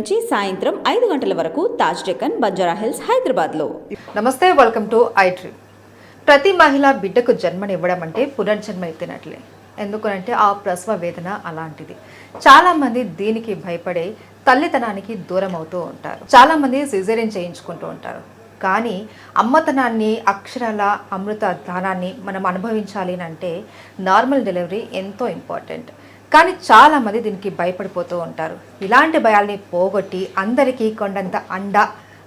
నుంచి సాయంత్రం 5 గంటల వరకు తాజ్ డెక్కన్ బంజారా హిల్స్ హైదరాబాద్లో. నమస్తే, వెల్కమ్ టు ఐ డ్రీమ్. ప్రతి మహిళ బిడ్డకు జన్మనివ్వడం అంటే పునర్జన్మ ఎత్తినట్లే. ఎందుకనంటే ఆ ప్రసవ వేదన అలాంటిది. చాలామంది దీనికి భయపడే తల్లితనానికి దూరం అవుతూ ఉంటారు. చాలామంది సిజేరియన్ చేయించుకుంటూ ఉంటారు. కానీ అమ్మతనాన్ని, అక్షరాల అమృత దానాన్ని మనం అనుభవించాలి అంటే నార్మల్ డెలివరీ ఎంతో ఇంపార్టెంట్. కానీ చాలామంది దీనికి భయపడిపోతూ ఉంటారు. ఇలాంటి భయాల్ని పోగొట్టి అందరికీ కొండంత అండ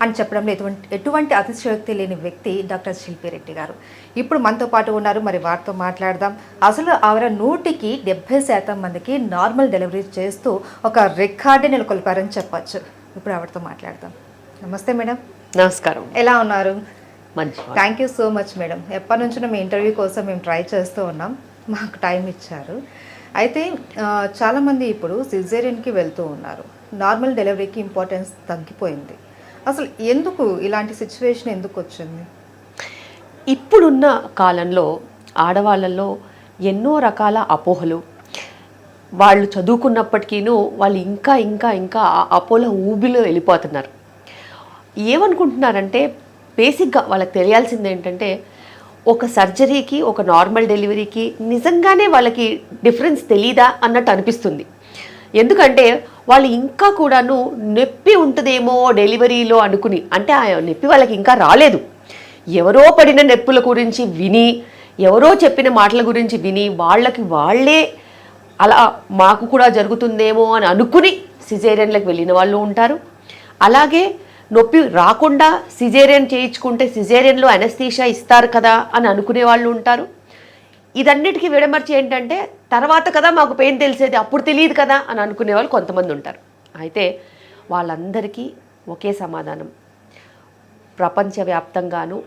అని చెప్పడంలో ఎటువంటి అతిశయోక్తి లేని వ్యక్తి డాక్టర్ శిల్పిరెడ్డి గారు ఇప్పుడు మనతో పాటు ఉన్నారు. మరి వారితో మాట్లాడదాం. అసలు ఆవిడ 100కి 70% మందికి నార్మల్ డెలివరీ చేస్తూ ఒక రికార్డు నెలకొల్పారని చెప్పచ్చు. ఇప్పుడు ఆవిడతో మాట్లాడదాం. నమస్తే మేడం. నమస్కారం. ఎలా ఉన్నారు? మంచి. Thank you so much madam. ఎప్పటి నుంచో మీ ఇంటర్వ్యూ కోసం మేము ట్రై చేస్తూ ఉన్నాం, మాకు టైం ఇచ్చారు. అయితే చాలామంది ఇప్పుడు సిజేరియన్కి వెళ్తూ ఉన్నారు. నార్మల్ డెలివరీకి ఇంపార్టెన్స్ తగ్గిపోయింది. అసలు ఎందుకు ఇలాంటి సిచ్యువేషన్ ఎందుకు వచ్చింది? ఇప్పుడున్న కాలంలో ఆడవాళ్ళల్లో ఎన్నో రకాల అపోహలు, వాళ్ళు చదువుకున్నప్పటికీను వాళ్ళు ఇంకా ఇంకా ఇంకా ఆ అపోహల ఊబిలో వెళ్ళిపోతున్నారు. ఏమనుకుంటున్నారంటే బేసిక్గా వాళ్ళకి తెలియాల్సింది ఏంటంటే ఒక సర్జరీకి ఒక నార్మల్ డెలివరీకి నిజంగానే వాళ్ళకి డిఫరెన్స్ తెలీదా అన్నట్టు అనిపిస్తుంది. ఎందుకంటే వాళ్ళు ఇంకా కూడాను నొప్పి ఉంటుందేమో డెలివరీలో అనుకుని, అంటే ఆ నొప్పి వాళ్ళకి ఇంకా రాలేదు. ఎవరో పడిన నొప్పుల గురించి విని, ఎవరో చెప్పిన మాటల గురించి విని వాళ్ళే అలా మాకు కూడా జరుగుతుందేమో అని అనుకుని సిజేరియన్లకు వెళ్ళిన వాళ్ళు ఉంటారు. అలాగే నొప్పి రాకుండా సిజేరియన్ చేయించుకుంటే సిజేరియన్లో అనస్థీషియా ఇస్తారు కదా అని అనుకునే వాళ్ళు ఉంటారు. ఇదన్నిటికీ విడమర్చి ఏంటంటే తర్వాత కదా మాకు పెయిన్ తెలిసేది, అప్పుడు తెలియదు కదా అని అనుకునే వాళ్ళు కొంతమంది ఉంటారు. అయితే వాళ్ళందరికీ ఒకే సమాధానం. ప్రపంచవ్యాప్తంగాను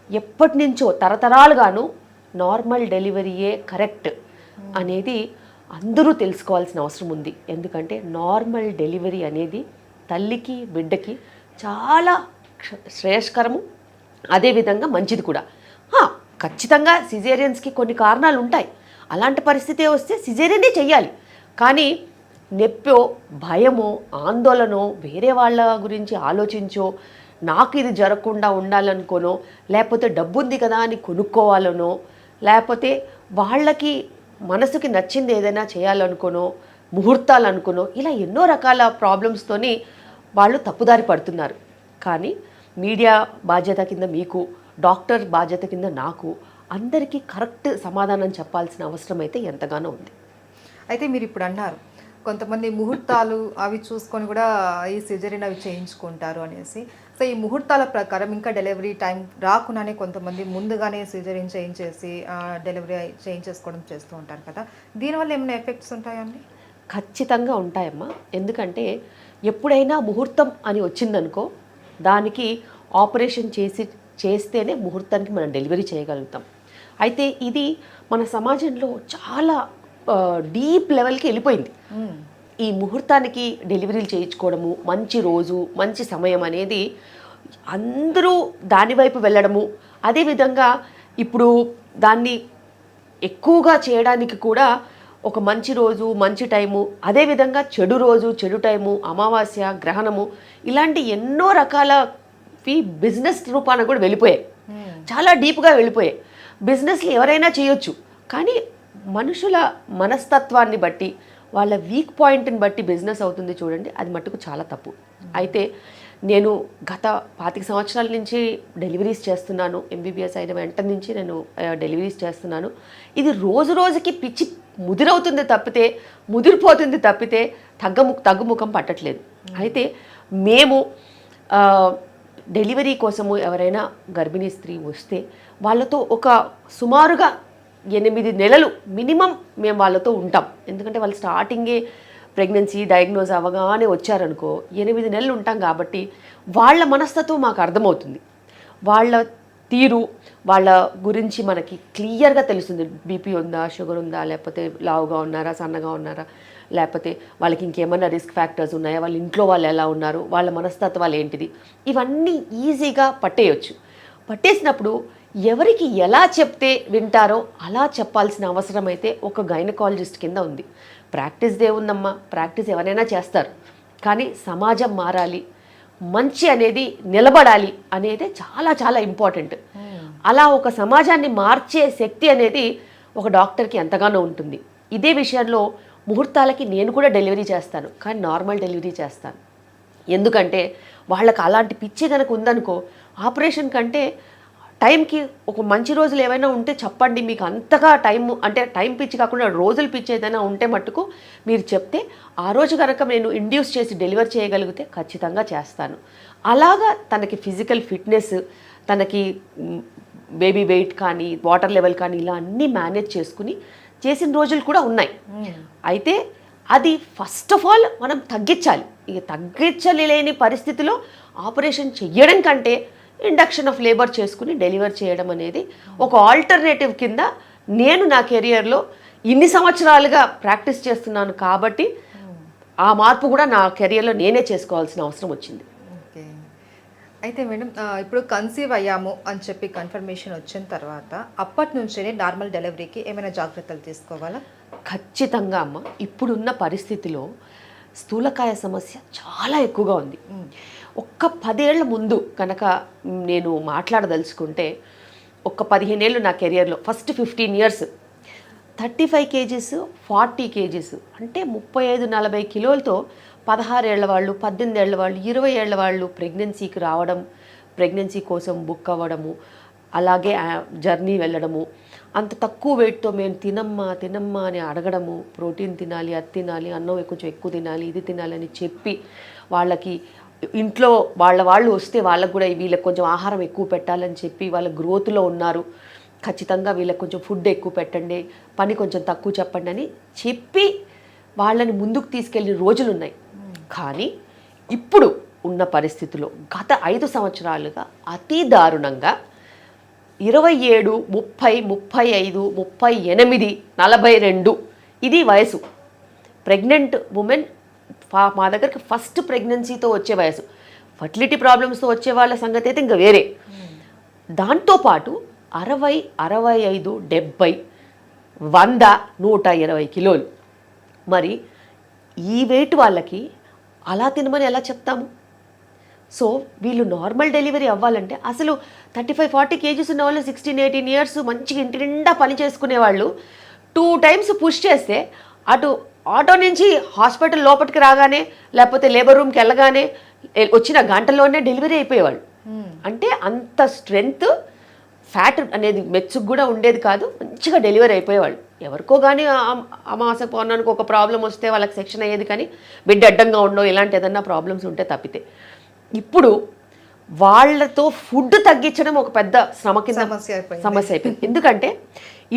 ఎప్పటి నుంచో తరతరాలుగాను నార్మల్ డెలివరీయే కరెక్ట్ అనేది అందరూ తెలుసుకోవాల్సిన అవసరం ఉంది. ఎందుకంటే నార్మల్ డెలివరీ అనేది తల్లికి బిడ్డకి చాలా శ్రేయస్కరము, అదేవిధంగా మంచిది కూడా. ఖచ్చితంగా సిజేరియన్స్కి కొన్ని కారణాలు ఉంటాయి. అలాంటి పరిస్థితి వస్తే సిజేరియనే చెయ్యాలి. కానీ నొప్పో, భయమో, ఆందోళనో, వేరే వాళ్ళ గురించి ఆలోచించో, నాకు ఇది జరగకుండా ఉండాలనుకోనో, లేకపోతే డబ్బు ఉంది కదా అని కొనుక్కోవాలనో, లేకపోతే వాళ్ళకి మనసుకి నచ్చింది ఏదైనా చేయాలనుకోనో, ముహూర్తాలు అనుకోనో, ఇలా ఎన్నో రకాల ప్రాబ్లమ్స్తోని వాళ్ళు తప్పుదారి పడుతున్నారు. కానీ మీడియా బాధ్యత కింద మీకు, డాక్టర్ బాధ్యత కింద నాకు, అందరికీ కరెక్ట్ సమాధానం చెప్పాల్సిన అవసరం అయితే ఎంతగానో ఉంది. అయితే మీరు ఇప్పుడు అన్నారు కొంతమంది ముహూర్తాలు అవి చూసుకొని కూడా ఈ సిజేరియన్ అవి చేయించుకుంటారు అనేసి. సో ఈ ముహూర్తాల ప్రకారం ఇంకా డెలివరీ టైం రాకుండానే కొంతమంది ముందుగానే సిజేరియన్ చేయించేసి డెలివరీ చేయించేసుకోవడం చేస్తూ ఉంటారు కదా. దీనివల్ల ఏమైనా ఎఫెక్ట్స్ ఉంటాయండి? ఖచ్చితంగా ఉంటాయమ్మా. ఎందుకంటే ఎప్పుడైనా ముహూర్తం అని వచ్చిందనుకో, దానికి ఆపరేషన్ చేస్తేనే ముహూర్తానికి మనం డెలివరీ చేయగలుగుతాం. అయితే ఇది మన సమాజంలో చాలా డీప్ లెవెల్కి వెళ్ళిపోయింది. ఈ ముహూర్తానికి డెలివరీలు చేయించుకోవడము, మంచి రోజు మంచి సమయం అనేది అందరూ దానివైపు వెళ్ళడము, అదేవిధంగా ఇప్పుడు దాన్ని ఎక్కువగా చేయడానికి కూడా ఒక మంచి రోజు మంచి టైము, అదేవిధంగా చెడు రోజు చెడు టైము, అమావాస్య, గ్రహణము, ఇలాంటి ఎన్నో రకాలవి బిజినెస్ రూపాన కూడా వెళ్ళిపోయాయి. చాలా డీప్గా వెళ్ళిపోయాయి. బిజినెస్లు ఎవరైనా చేయొచ్చు, కానీ మనుషుల మనస్తత్వాన్ని బట్టి, వాళ్ళ వీక్ పాయింట్ని బట్టి బిజినెస్ అవుతుంది చూడండి, అది మట్టుకు చాలా తప్పు. అయితే నేను గత 25 సంవత్సరాల నుంచి డెలివరీస్ చేస్తున్నాను. ఎంబీబీఎస్ అయిన వెంటనే నుంచి నేను డెలివరీస్ చేస్తున్నాను. ఇది రోజు రోజుకి పిచ్చి ముదిరిపోతుంది తప్పితే తగ్గుముఖం పట్టట్లేదు. అయితే మేము డెలివరీ కోసము ఎవరైనా గర్భిణీ స్త్రీ వస్తే వాళ్ళతో ఒక సుమారుగా 8 నెలలు మినిమం మేము వాళ్ళతో ఉంటాం. ఎందుకంటే వాళ్ళు స్టార్టింగే ప్రెగ్నెన్సీ డయాగ్నోజ్ అవ్వగానే వచ్చారనుకో 8 నెలలు ఉంటాం. కాబట్టి వాళ్ళ మనస్తత్వం మాకు అర్థమవుతుంది. వాళ్ళ తీరు, వాళ్ళ గురించి మనకి క్లియర్గా తెలుస్తుంది. బీపీ ఉందా, షుగర్ ఉందా, లేకపోతే లావుగా ఉన్నారా, సన్నగా ఉన్నారా, లేకపోతే వాళ్ళకి ఇంకేమన్నా రిస్క్ ఫ్యాక్టర్స్ ఉన్నాయా, వాళ్ళ ఇంట్లో వాళ్ళు ఎలా ఉన్నారు, వాళ్ళ మనస్తత్వాలు ఏంటిది, ఇవన్నీ ఈజీగా పట్టేయచ్చు. పట్టేసినప్పుడు ఎవరికి ఎలా చెప్తే వింటారో అలా చెప్పాల్సిన అవసరం అయితే ఒక గైనకాలజిస్ట్ కింద ఉంది. ప్రాక్టీస్ దేవుందమ్మా, ప్రాక్టీస్ ఎవరైనా చేస్తారు. కానీ సమాజం మారాలి, మంచి అనేది నిలబడాలి అనేది చాలా చాలా ఇంపార్టెంట్. అలా ఒక సమాజాన్ని మార్చే శక్తి అనేది ఒక డాక్టర్కి ఎంతగానో ఉంటుంది. ఇదే విషయంలో ముహూర్తాలకి నేను కూడా డెలివరీ చేస్తాను, కానీ నార్మల్ డెలివరీ చేస్తాను. ఎందుకంటే వాళ్ళకి అలాంటి పిచ్చి కనుక ఉందనుకో, ఆపరేషన్ కంటే టైంకి ఒక మంచి రోజులు ఏమైనా ఉంటే చెప్పండి, మీకు అంతగా టైం అంటే టైం పిచ్చి కాకుండా రోజులు పిచ్చి ఏదైనా ఉంటే మట్టుకు మీరు చెప్తే ఆ రోజు కనుక నేను ఇండ్యూస్ చేసి డెలివర్ చేయగలిగితే ఖచ్చితంగా చేస్తాను. అలాగా తనకి ఫిజికల్ ఫిట్నెస్, తనకి బేబీ వెయిట్ కానీ వాటర్ లెవెల్ కానీ ఇలా అన్నీ మేనేజ్ చేసుకుని చేసిన రోజులు కూడా ఉన్నాయి. అయితే అది ఫస్ట్ ఆఫ్ ఆల్ మనం తగ్గించాలి. ఇక తగ్గించలేని పరిస్థితిలో ఆపరేషన్ చెయ్యడం కంటే ఇండక్షన్ ఆఫ్ లేబర్ చేసుకుని డెలివర్ చేయడం అనేది ఒక ఆల్టర్నేటివ్ కింద నేను నా కెరియర్లో ఇన్ని సంవత్సరాలుగా ప్రాక్టీస్ చేస్తున్నాను కాబట్టి ఆ మార్పు కూడా నా కెరియర్లో నేనే చేసుకోవాల్సిన అవసరం వచ్చింది. ఓకే. అయితే మేడం ఇప్పుడు కన్సీవ్ అయ్యాము అని చెప్పి కన్ఫర్మేషన్ వచ్చిన తర్వాత అప్పటి నుంచే నార్మల్ డెలివరీకి ఏమైనా జాగ్రత్తలు తీసుకోవాలా? ఖచ్చితంగా అమ్మ. ఇప్పుడున్న పరిస్థితిలో స్థూలకాయ సమస్య చాలా ఎక్కువగా ఉంది. ఒక్క 10 ఏళ్ల ముందు కనుక నేను మాట్లాడదలుచుకుంటే, ఒక్క 15 ఏళ్ళు నా కెరియర్లో ఫస్ట్ 15 ఇయర్స్ 35 కేజీస్ 40 కేజీస్ అంటే 35-40 కిలోలతో 16 ఏళ్ల వాళ్ళు, 18 ఏళ్ల వాళ్ళు, 20 ఏళ్ల వాళ్ళు ప్రెగ్నెన్సీకి రావడం, ప్రెగ్నెన్సీ కోసం బుక్ అవ్వడము, అలాగే జర్నీ వెళ్ళడము, అంత తక్కువ వెయిట్తో మేము తినమ్మా అని అడగడము, ప్రోటీన్ తినాలి, అది తినాలి, అన్నం కొంచెం ఎక్కువ తినాలి, ఇది తినాలి అని చెప్పి వాళ్ళకి ఇంట్లో వాళ్ళు వస్తే వాళ్ళకు కూడా వీళ్ళకి కొంచెం ఆహారం ఎక్కువ పెట్టాలని చెప్పి వాళ్ళ గ్రోత్లో ఉన్నారు, ఖచ్చితంగా వీళ్ళకి కొంచెం ఫుడ్ ఎక్కువ పెట్టండి, పని కొంచెం తక్కువ చెప్పండి అని చెప్పి వాళ్ళని ముందుకు తీసుకెళ్ళిన రోజులు ఉన్నాయి. కానీ ఇప్పుడు ఉన్న పరిస్థితుల్లో గత 5 సంవత్సరాలుగా అతి దారుణంగా 27, 30, 35, 38, 42 ఇది వయసు. ప్రెగ్నెంట్ ఉమెన్ మా దగ్గరికి ఫస్ట్ ప్రెగ్నెన్సీతో వచ్చే వయసు. ఫర్టిలిటీ ప్రాబ్లమ్స్తో వచ్చే వాళ్ళ సంగతి అయితే ఇంకా వేరే. దాంతోపాటు 60, 65, 70, 100, 120 కిలోలు. మరి ఈ వెయిట్ వాళ్ళకి అలా తినమని ఎలా చెప్తాము? సో వీళ్ళు నార్మల్ డెలివరీ అవ్వాలంటే అసలు 35-40 కేజీస్ ఉన్న వాళ్ళు 16-18 ఇయర్స్ మంచిగా ఇంటి నిండా పని చేసుకునే వాళ్ళు 2 టైమ్స్ పుష్ చేస్తే అటు ఆటో నుంచి హాస్పిటల్ లోపలికి రాగానే లేకపోతే లేబర్ రూమ్కి వెళ్ళగానే వచ్చిన గంటలోనే డెలివరీ అయిపోయేవాళ్ళు. అంటే అంత స్ట్రెంగ్త్, ఫ్యాట్ అనేది మెచ్చుకు కూడా ఉండేది కాదు, మంచిగా డెలివరీ అయిపోయేవాళ్ళు. ఎవరికో కానీ అమాస పౌర్ణానికి ఒక ప్రాబ్లం వస్తే వాళ్ళకి సెక్షన్ అయ్యేది, కానీ బిడ్డ అడ్డంగా ఉండవు, ఇలాంటి ఏదన్నా ప్రాబ్లమ్స్ ఉంటే తప్పితే. ఇప్పుడు వాళ్ళతో ఫుడ్ తగ్గించడం ఒక పెద్ద శ్రమ కింద సమస్య అయిపోయింది. ఎందుకంటే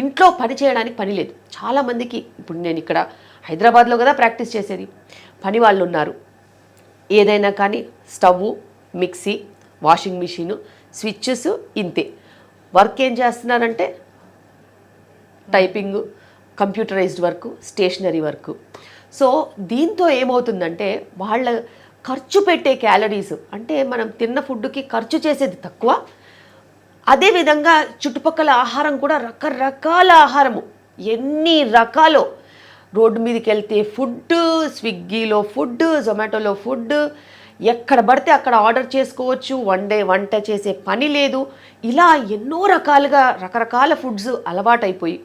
ఇంట్లో పని చేయడానికి పని లేదు చాలామందికి. ఇప్పుడు నేను ఇక్కడ హైదరాబాద్లో కదా ప్రాక్టీస్ చేసేది, పని వాళ్ళు ఉన్నారు. ఏదైనా కానీ stove, mixie, washing machine, switches, ఇంతే. వర్క్ ఏం చేస్తున్నారంటే typing, computerised work, stationery work. So దీంతో ఏమవుతుందంటే వాళ్ళ ఖర్చు పెట్టే క్యాలరీస్ అంటే మనం తిన్న ఫుడ్కి ఖర్చు చేసేది తక్కువ, అదేవిధంగా చుట్టుపక్కల ఆహారం కూడా రకరకాల ఆహారము, ఎన్ని రకాలు. రోడ్డు మీదకి వెళ్తే ఫుడ్, స్విగ్గీలో ఫుడ్, జొమాటోలో ఫుడ్, ఎక్కడ పడితే అక్కడ ఆర్డర్ చేసుకోవచ్చు, వంట చేసే పని లేదు. ఇలా ఎన్నో రకాలుగా రకరకాల ఫుడ్స్ అలవాటైపోయి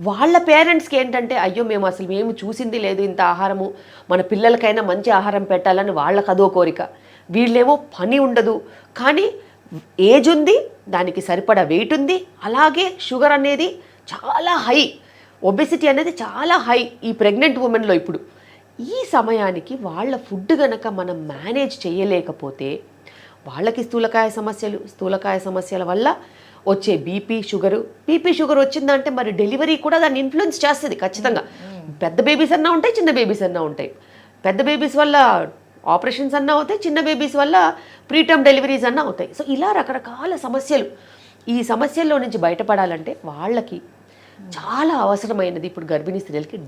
వాళ్ళ పేరెంట్స్కి ఏంటంటే అయ్యో మేము చూసింది లేదు ఇంత ఆహారము, మన పిల్లలకైనా మంచి ఆహారం పెట్టాలని వాళ్ళకి అదో కోరిక. వీళ్ళేమో పని ఉండదు, కానీ ఏజ్ ఉంది, దానికి సరిపడా వెయిట్ ఉంది, అలాగే షుగర్ అనేది చాలా హై, ఒబెసిటీ అనేది చాలా హై ఈ ప్రెగ్నెంట్ ఉమెన్లో. ఇప్పుడు ఈ సమయానికి వాళ్ళ ఫుడ్ గనక మనం మేనేజ్ చేయలేకపోతే వాళ్ళకి స్థూలకాయ సమస్యల వల్ల వచ్చే బీపీ షుగర్ వచ్చిందంటే మరి డెలివరీ కూడా దాన్ని ఇన్ఫ్లుయెన్స్ చేస్తుంది ఖచ్చితంగా. పెద్ద బేబీస్ అన్నా ఉంటాయి, చిన్న బేబీస్ అన్నా ఉంటాయి. పెద్ద బేబీస్ వల్ల ఆపరేషన్స్ అన్నా అవుతాయి, చిన్న బేబీస్ వల్ల ప్రీటర్మ్ డెలివరీస్ అన్నా అవుతాయి. సో ఇలా రకరకాల సమస్యలు. ఈ సమస్యల్లో నుంచి బయటపడాలంటే వాళ్ళకి చాలా అవసరమైనది ఇప్పుడు గర్భిణీ స్త్రీలకి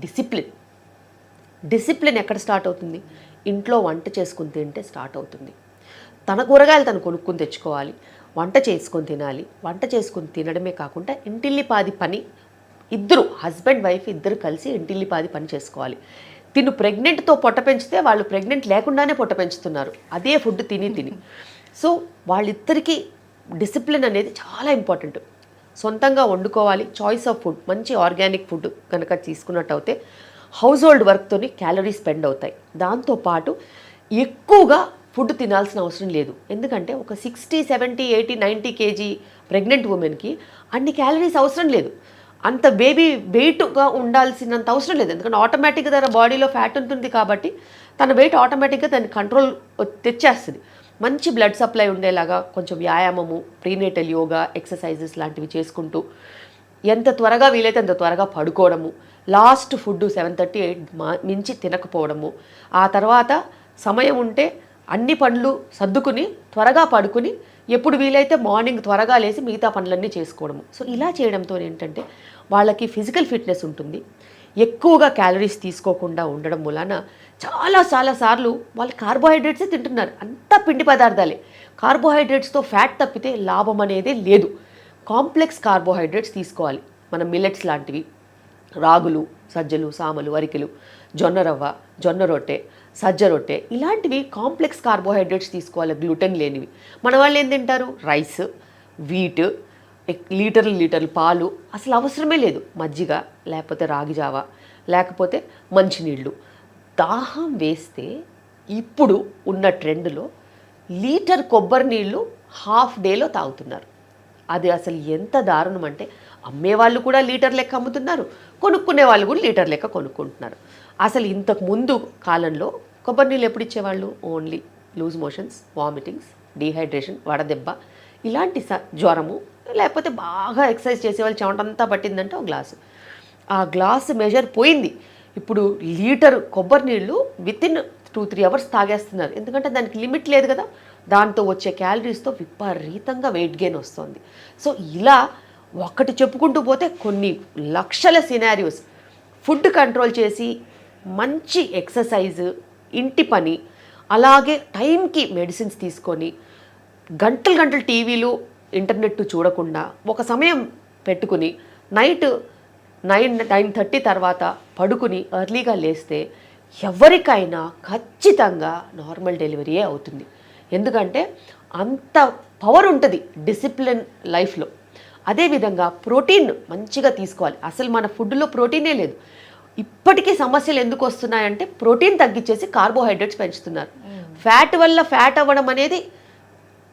డిసిప్లిన్ ఎక్కడ స్టార్ట్ అవుతుంది? ఇంట్లో వంట చేసుకుని తింటే స్టార్ట్ అవుతుంది. తన కూరగాయలు తను కొనుక్కొని తెచ్చుకోవాలి, వంట చేసుకొని తినాలి. వంట చేసుకొని తినడమే కాకుండా ఇంటిల్లిపాది పని, ఇద్దరు హస్బెండ్ వైఫ్ ఇద్దరు కలిసి ఇంటిల్లిపాది పని చేసుకోవాలి. తిను ప్రెగ్నెంట్తో పొట్ట పెంచితే వాళ్ళు ప్రెగ్నెంట్ లేకుండానే పొట్ట పెంచుతున్నారు అదే ఫుడ్ తిని. సో వాళ్ళిద్దరికీ డిసిప్లిన్ అనేది చాలా ఇంపార్టెంట్. సొంతంగా వండుకోవాలి, చాయిస్ ఆఫ్ ఫుడ్, మంచి ఆర్గానిక్ ఫుడ్ కనుక తీసుకున్నట్టు అయితే హౌస్ హోల్డ్ వర్క్తోని క్యాలరీస్ స్పెండ్ అవుతాయి. దాంతోపాటు ఎక్కువగా ఫుడ్ తినాల్సిన అవసరం లేదు. ఎందుకంటే ఒక 60, 70, 80, 90 కేజీ ప్రెగ్నెంట్ ఉమెన్కి అన్ని క్యాలరీస్ అవసరం లేదు. అంత బేబీ వెయిట్గా ఉండాల్సినంత అవసరం లేదు. ఎందుకంటే ఆటోమేటిక్గా తన బాడీలో ఫ్యాట్ ఉంటుంది కాబట్టి తన వెయిట్ ఆటోమేటిక్గా దాన్ని కంట్రోల్ తెచ్చేస్తుంది. మంచి బ్లడ్ సప్లై ఉండేలాగా కొంచెం వ్యాయామము, ప్రీనేటల్ యోగా, ఎక్సర్సైజెస్ లాంటివి చేసుకుంటూ ఎంత త్వరగా వీలైతే అంత త్వరగా పడుకోవడము, లాస్ట్ ఫుడ్ 7:30, 8 మించి తినకపోవడము, ఆ తర్వాత సమయం ఉంటే అన్ని పనులు సర్దుకుని త్వరగా పడుకుని ఎప్పుడు వీలైతే మార్నింగ్ త్వరగా లేచి మిగతా పనులన్నీ చేసుకోవడము. సో ఇలా చేయడంతో ఏంటంటే వాళ్ళకి ఫిజికల్ ఫిట్నెస్ ఉంటుంది. ఎక్కువగా క్యాలరీస్ తీసుకోకుండా ఉండడం వలన చాలా సార్లు వాళ్ళు కార్బోహైడ్రేట్సే తింటున్నారు. అంతా పిండి పదార్థాలే. కార్బోహైడ్రేట్స్తో ఫ్యాట్ తప్పితే లాభం అనేది లేదు. కాంప్లెక్స్ కార్బోహైడ్రేట్స్ తీసుకోవాలి. మనం మిల్లెట్స్ లాంటివి, రాగులు, సజ్జలు, సామలు, అరికెలు, జొన్న రవ్వ, జొన్న రొట్టె, సజ్జ రొట్టె, ఇలాంటివి కాంప్లెక్స్ కార్బోహైడ్రేట్స్ తీసుకోవాలి, గ్లూటెన్ లేనివి. మన వాళ్ళు ఏం తింటారు? రైస్, వీట్, లీటర్లు పాలు, అసలు అవసరమే లేదు. మజ్జిగ, లేకపోతే రాగి జావ, లేకపోతే మంచినీళ్ళు. దాహం వేస్తే ఇప్పుడు ఉన్న ట్రెండ్లో లీటర్ కొబ్బరి నీళ్ళు హాఫ్ డేలో తాగుతున్నారు. అది అసలు ఎంత దారుణం అంటే అమ్మేవాళ్ళు కూడా లీటర్ లెక్క అమ్ముతున్నారు, కొనుక్కునే వాళ్ళు కూడా లీటర్ లెక్క కొనుక్కుంటున్నారు. అసలు ఇంతకు ముందు కాలంలో కొబ్బరి నీళ్ళు ఎప్పుడు ఇచ్చేవాళ్ళు? Only loose motions, vomitings, dehydration, వడదెబ్బ, ఇలాంటి జ్వరము, లేకపోతే బాగా ఎక్సర్సైజ్ చేసేవాళ్ళు చెమటంతా పట్టిందంటే ఒక గ్లాసు. ఆ గ్లాసు మెజర్ పోయింది. ఇప్పుడు లీటర్ కొబ్బరి నీళ్ళు వితిన్ 2-3 అవర్స్ తాగేస్తున్నారు. ఎందుకంటే దానికి లిమిట్ లేదు కదా. దాంతో వచ్చే క్యాలరీస్తో విపరీతంగా వెయిట్ గెయిన్ వస్తుంది. సో ఇలా ఒకటి చెప్పుకుంటూ పోతే కొన్ని లక్షల సినారియోస్. ఫుడ్ కంట్రోల్ చేసి మంచి ఎక్సర్సైజ్, ఇంటి పని, అలాగే టైంకి మెడిసిన్స్ తీసుకొని గంటలు టీవీలు, ఇంటర్నెట్ చూడకుండా ఒక సమయం పెట్టుకుని నైట్ 9-9:30 తర్వాత పడుకుని ఎర్లీగా లేస్తే ఎవరికైనా ఖచ్చితంగా నార్మల్ డెలివరీయే అవుతుంది. ఎందుకంటే అంత పవర్ ఉంటుంది డిసిప్లిన్ లైఫ్లో. అదేవిధంగా ప్రోటీన్ మంచిగా తీసుకోవాలి. అసలు మన ఫుడ్లో ప్రోటీనే లేదు. ఇప్పటికీ సమస్యలు ఎందుకు వస్తున్నాయంటే ప్రోటీన్ తగ్గించేసి కార్బోహైడ్రేట్స్ పెంచుతున్నారు. ఫ్యాట్ వల్ల ఫ్యాట్ అవ్వడం అనేది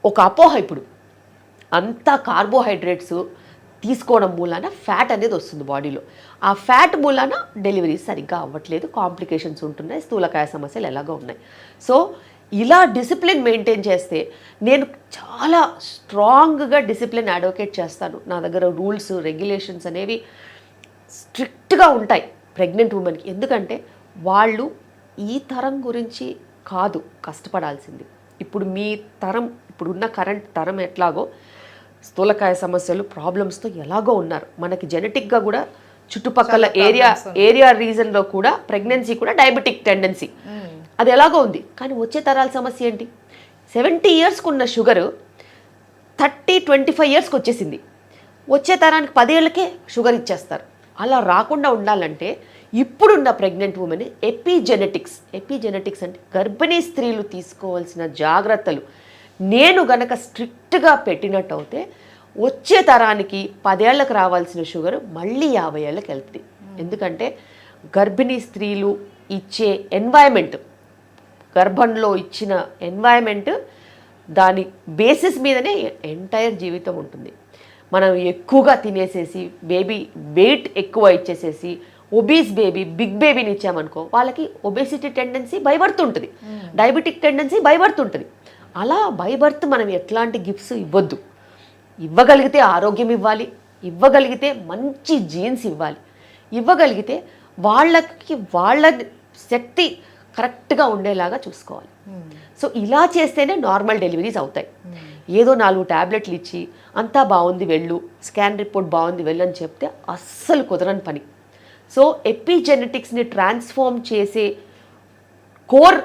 ఒక అపోహ. ఇప్పుడు అంతా కార్బోహైడ్రేట్స్ తీసుకోవడం మూలాన ఫ్యాట్ అనేది వస్తుంది బాడీలో. ఆ ఫ్యాట్ మూలాన డెలివరీస్ సరిగ్గా అవ్వట్లేదు, కాంప్లికేషన్స్ ఉంటున్నాయి, స్థూలకాయ సమస్యలు ఎలాగో ఉన్నాయి. సో ఇలా డిసిప్లిన్ మెయింటైన్ చేస్తే నేను చాలా స్ట్రాంగ్గా డిసిప్లిన్ అడ్వకేట్ చేస్తాను. నా దగ్గర రూల్స్, రెగ్యులేషన్స్ అనేవి స్ట్రిక్ట్గా ఉంటాయి ప్రెగ్నెంట్ ఉమెన్కి. ఎందుకంటే వాళ్ళు ఈ తరం గురించి కాదు కష్టపడాల్సింది. ఇప్పుడు మీ తరం, ఇప్పుడున్న కరెంట్ తరం ఎట్లాగో స్థూలకాయ సమస్యలు, ప్రాబ్లమ్స్తో ఎలాగో ఉన్నారు. మనకి జెనెటిక్గా కూడా చుట్టుపక్కల ఏరియా రీజన్లో కూడా ప్రెగ్నెన్సీ కూడా డయాబెటిక్ టెండెన్సీ అది ఎలాగో ఉంది. కానీ వచ్చే తరాల సమస్య ఏంటి? 70 ఇయర్స్కి ఉన్న షుగరు 30-25 ఇయర్స్కి వచ్చేసింది. వచ్చే తరానికి 10 ఏళ్ళకే షుగర్ ఇచ్చేస్తారు. అలా రాకుండా ఉండాలంటే ఇప్పుడున్న ప్రెగ్నెంట్ ఉమెన్ ఎపిజెనెటిక్స్ అంటే గర్భిణీ స్త్రీలు తీసుకోవాల్సిన జాగ్రత్తలు నేను గనక స్ట్రిక్ట్గా పెట్టినట్టు అయితే వచ్చే తరానికి 10 ఏళ్ళకి రావాల్సిన షుగర్ మళ్ళీ 50 ఏళ్ళకి వెళ్తుంది. ఎందుకంటే గర్భిణీ స్త్రీలు ఇచ్చే ఎన్వైరన్మెంట్, గర్భంలో ఇచ్చిన ఎన్వైరన్మెంట్, దాని బేసిస్ మీదనే ఎంటైర్ జీవితం ఉంటుంది. మనం ఎక్కువగా తినేసేసి బేబీ వెయిట్ ఎక్కువ ఇచ్చేసేసి ఒబీస్ బేబీ, బిగ్ బేబీని ఇచ్చామనుకో వాళ్ళకి ఒబేసిటీ టెండెన్సీ బై బర్త్ ఉంటుంది, డయాబెటిక్ టెండెన్సీ బై బర్త్ ఉంటుంది. అలా బై బర్త్ మనం ఎట్లాంటి గిఫ్ట్స్ ఇవ్వద్దు. ఇవ్వగలిగితే ఆరోగ్యం ఇవ్వాలి, ఇవ్వగలిగితే మంచి జీన్స్ ఇవ్వాలి, ఇవ్వగలిగితే వాళ్ళకి వాళ్ళ శక్తి కరెక్ట్గా ఉండేలాగా చూసుకోవాలి. సో ఇలా చేస్తేనే నార్మల్ డెలివరీస్ అవుతాయి. ఏదో 4 ట్యాబ్లెట్లు ఇచ్చి అంతా బాగుంది వెళ్ళు, స్కాన్ రిపోర్ట్ బాగుంది వెళ్ళు అని చెప్తే అస్సలు కుదరని పని. సో ఎపిజెనెటిక్స్ని ట్రాన్స్ఫార్మ్ చేసే కోర్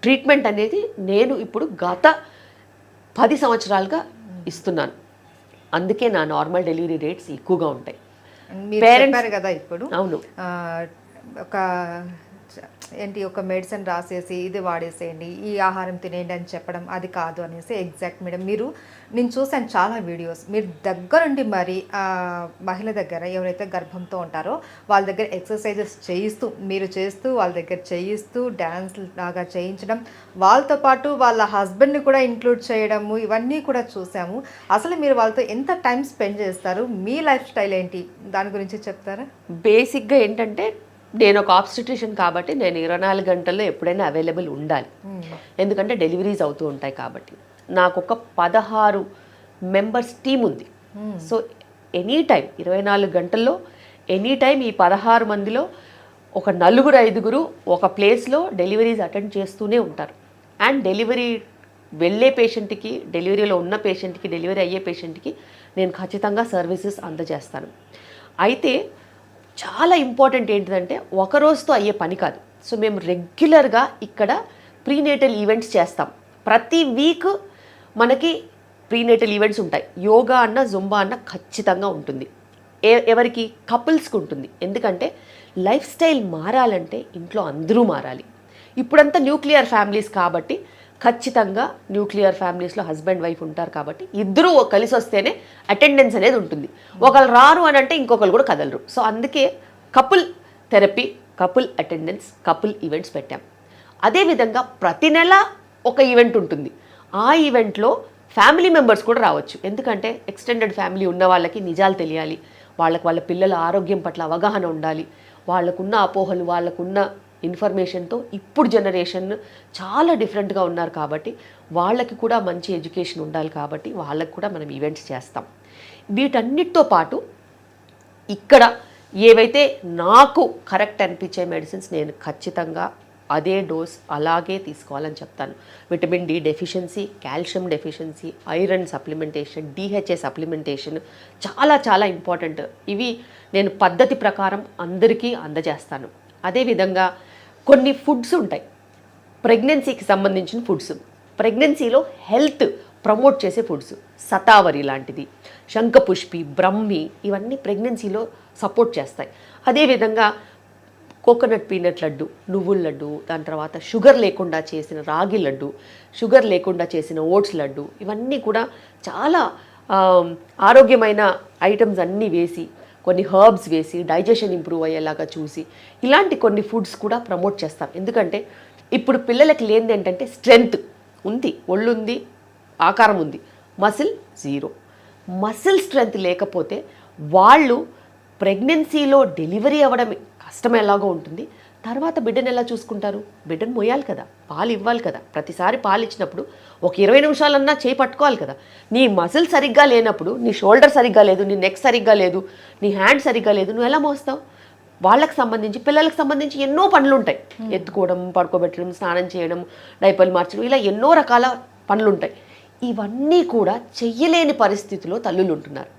ట్రీట్మెంట్ అనేది నేను ఇప్పుడు గత 10 సంవత్సరాలుగా ఇస్తున్నాను. అందుకే నా నార్మల్ డెలివరీ రేట్స్ ఎక్కువగా ఉంటాయి. మీరు చెప్పారు కదా ఇప్పుడు. అవును, ఒక ఏంటి ఒక మెడిసిన్ రాసేసి ఇది వాడేసేయండి, ఈ ఆహారం తినేయండి అని చెప్పడం అది కాదు అనేసి. ఎగ్జాక్ట్ మేడం, నేను చూసాను చాలా వీడియోస్, మీరు దగ్గరుండి మరి మహిళ దగ్గర ఎవరైతే గర్భంతో ఉంటారో వాళ్ళ దగ్గర ఎక్సర్సైజెస్ చేయిస్తూ, మీరు చేస్తూ వాళ్ళ దగ్గర చేయిస్తూ డ్యాన్స్ లాగా చేయించడం, వాళ్ళతో పాటు వాళ్ళ హస్బెండ్ని కూడా ఇంక్లూడ్ చేయడము, ఇవన్నీ కూడా చూసాము. అసలు మీరు వాళ్ళతో ఎంత టైం స్పెండ్ చేస్తారు, మీ లైఫ్ స్టైల్ ఏంటి, దాని గురించి చెప్తారా? బేసిక్గా ఏంటంటే నేను ఒక ఆబ్స్టిట్యూషన్ కాబట్టి నేను 24 గంటల్లో ఎప్పుడైనా అవైలబుల్ ఉండాలి. ఎందుకంటే డెలివరీస్ అవుతూ ఉంటాయి కాబట్టి. నాకు ఒక 16 మెంబర్స్ టీం ఉంది. సో ఎనీ టైం 24 గంటల్లో ఎనీ టైం ఈ 16 మందిలో ఒక 4-5 ఒక ప్లేస్లో డెలివరీస్ అటెండ్ చేస్తూనే ఉంటారు. అండ్ డెలివరీ వెళ్ళే పేషెంట్కి, డెలివరీలో ఉన్న పేషెంట్కి, డెలివరీ అయ్యే పేషెంట్కి నేను ఖచ్చితంగా సర్వీసెస్ అందజేస్తాను. అయితే చాలా ఇంపార్టెంట్ ఏంటిదంటే ఒక రోజుతో అయ్యే పని కాదు. సో మేము రెగ్యులర్గా ఇక్కడ ప్రీనేటల్ ఈవెంట్స్ చేస్తాం. ప్రతి వీక్ మనకి ప్రీనేటల్ ఈవెంట్స్ ఉంటాయి. యోగా అన్న జుంబా అన్న ఖచ్చితంగా ఉంటుంది. ఎవరికి? కపుల్స్కి ఉంటుంది. ఎందుకంటే లైఫ్ స్టైల్ మారాలంటే ఇంట్లో అందరూ మారాలి. ఇప్పుడంతా న్యూక్లియర్ ఫ్యామిలీస్ కాబట్టి ఖచ్చితంగా న్యూక్లియర్ ఫ్యామిలీస్లో హస్బెండ్ వైఫ్ ఉంటారు కాబట్టి ఇద్దరూ కలిసి వస్తేనే అటెండెన్స్ అనేది ఉంటుంది. ఒకళ్ళు రారు అని అంటే ఇంకొకరు కూడా కదలరు. సో అందుకే couple therapy, couple attendance, couple events పెట్టాం. అదేవిధంగా ప్రతి నెల ఒక ఈవెంట్ ఉంటుంది. ఆ ఈవెంట్లో ఫ్యామిలీ మెంబర్స్ కూడా రావచ్చు. ఎందుకంటే ఎక్స్టెండెడ్ ఫ్యామిలీ ఉన్న వాళ్ళకి నిజాలు తెలియాలి, వాళ్ళ పిల్లల ఆరోగ్యం పట్ల అవగాహన ఉండాలి, వాళ్ళకున్న అపోహలు, వాళ్ళకున్న ఇన్ఫర్మేషన్తో ఇప్పుడు జనరేషన్ చాలా డిఫరెంట్గా ఉన్నారు కాబట్టి వాళ్ళకి కూడా మంచి ఎడ్యుకేషన్ ఉండాలి కాబట్టి వాళ్ళకి కూడా మనం ఈవెంట్స్ చేస్తాం. వీటన్నిటితో పాటు ఇక్కడ ఏవైతే నాకు కరెక్ట్ అనిపించే మెడిసిన్స్ నేను ఖచ్చితంగా అదే డోస్ అలాగే తీసుకోవాలని చెప్తాను. Vitamin D deficiency, calcium deficiency, iron supplementation, DHA supplementation చాలా చాలా ఇంపార్టెంట్. ఇవి నేను పద్ధతి ప్రకారం అందరికీ అందజేస్తాను. అదేవిధంగా కొన్ని ఫుడ్స్ ఉంటాయి ప్రెగ్నెన్సీకి సంబంధించిన ఫుడ్స్, ప్రెగ్నెన్సీలో హెల్త్ ప్రమోట్ చేసే ఫుడ్స్, సతావరి లాంటిది, శంఖపుష్పి, బ్రహ్మి, ఇవన్నీ ప్రెగ్నెన్సీలో సపోర్ట్ చేస్తాయి. అదేవిధంగా కోకోనట్ పీనట్ లడ్డు, నువ్వుల లడ్డు, దాని తర్వాత షుగర్ లేకుండా చేసిన రాగి లడ్డు, షుగర్ లేకుండా చేసిన ఓట్స్ లడ్డు, ఇవన్నీ కూడా చాలా ఆరోగ్యమైన ఐటమ్స్ అన్నీ వేసి, కొన్ని హర్బ్స్ వేసి డైజెషన్ ఇంప్రూవ్ అయ్యేలాగా చూసి ఇలాంటి కొన్ని ఫుడ్స్ కూడా ప్రమోట్ చేస్తాం. ఎందుకంటే ఇప్పుడు పిల్లలకి లేనిది ఏంటంటే స్ట్రెంగ్త్ ఉంది, ఒళ్ళుంది, ఆకారం ఉంది, మసిల్ జీరో. మసిల్ స్ట్రెంగ్త్ లేకపోతే వాళ్ళు ప్రెగ్నెన్సీలో డెలివరీ అవ్వడం కష్టం ఎలాగో ఉంటుంది, తర్వాత బిడ్డను ఎలా చూసుకుంటారు? బిడ్డను మోయాలి కదా, పాలు ఇవ్వాలి కదా. ప్రతిసారి పాలు ఇచ్చినప్పుడు ఒక 20 నిమిషాలన్నా చేయి పట్టుకోవాలి కదా. నీ మసిల్ సరిగ్గా లేనప్పుడు, నీ షోల్డర్ సరిగ్గా లేదు, నీ నెక్ సరిగ్గా లేదు, నీ హ్యాండ్ సరిగ్గా లేదు, నువ్వు ఎలా మోస్తావు? వాళ్ళకి సంబంధించి, పిల్లలకు సంబంధించి ఎన్నో పనులు ఉంటాయి. ఎత్తుకోవడం, పడుకోబెట్టడం, స్నానం చేయడం, డైపర్లు మార్చడం, ఇలా ఎన్నో రకాల పనులు ఉంటాయి. ఇవన్నీ కూడా చెయ్యలేని పరిస్థితిలో తల్లులు ఉంటున్నారు.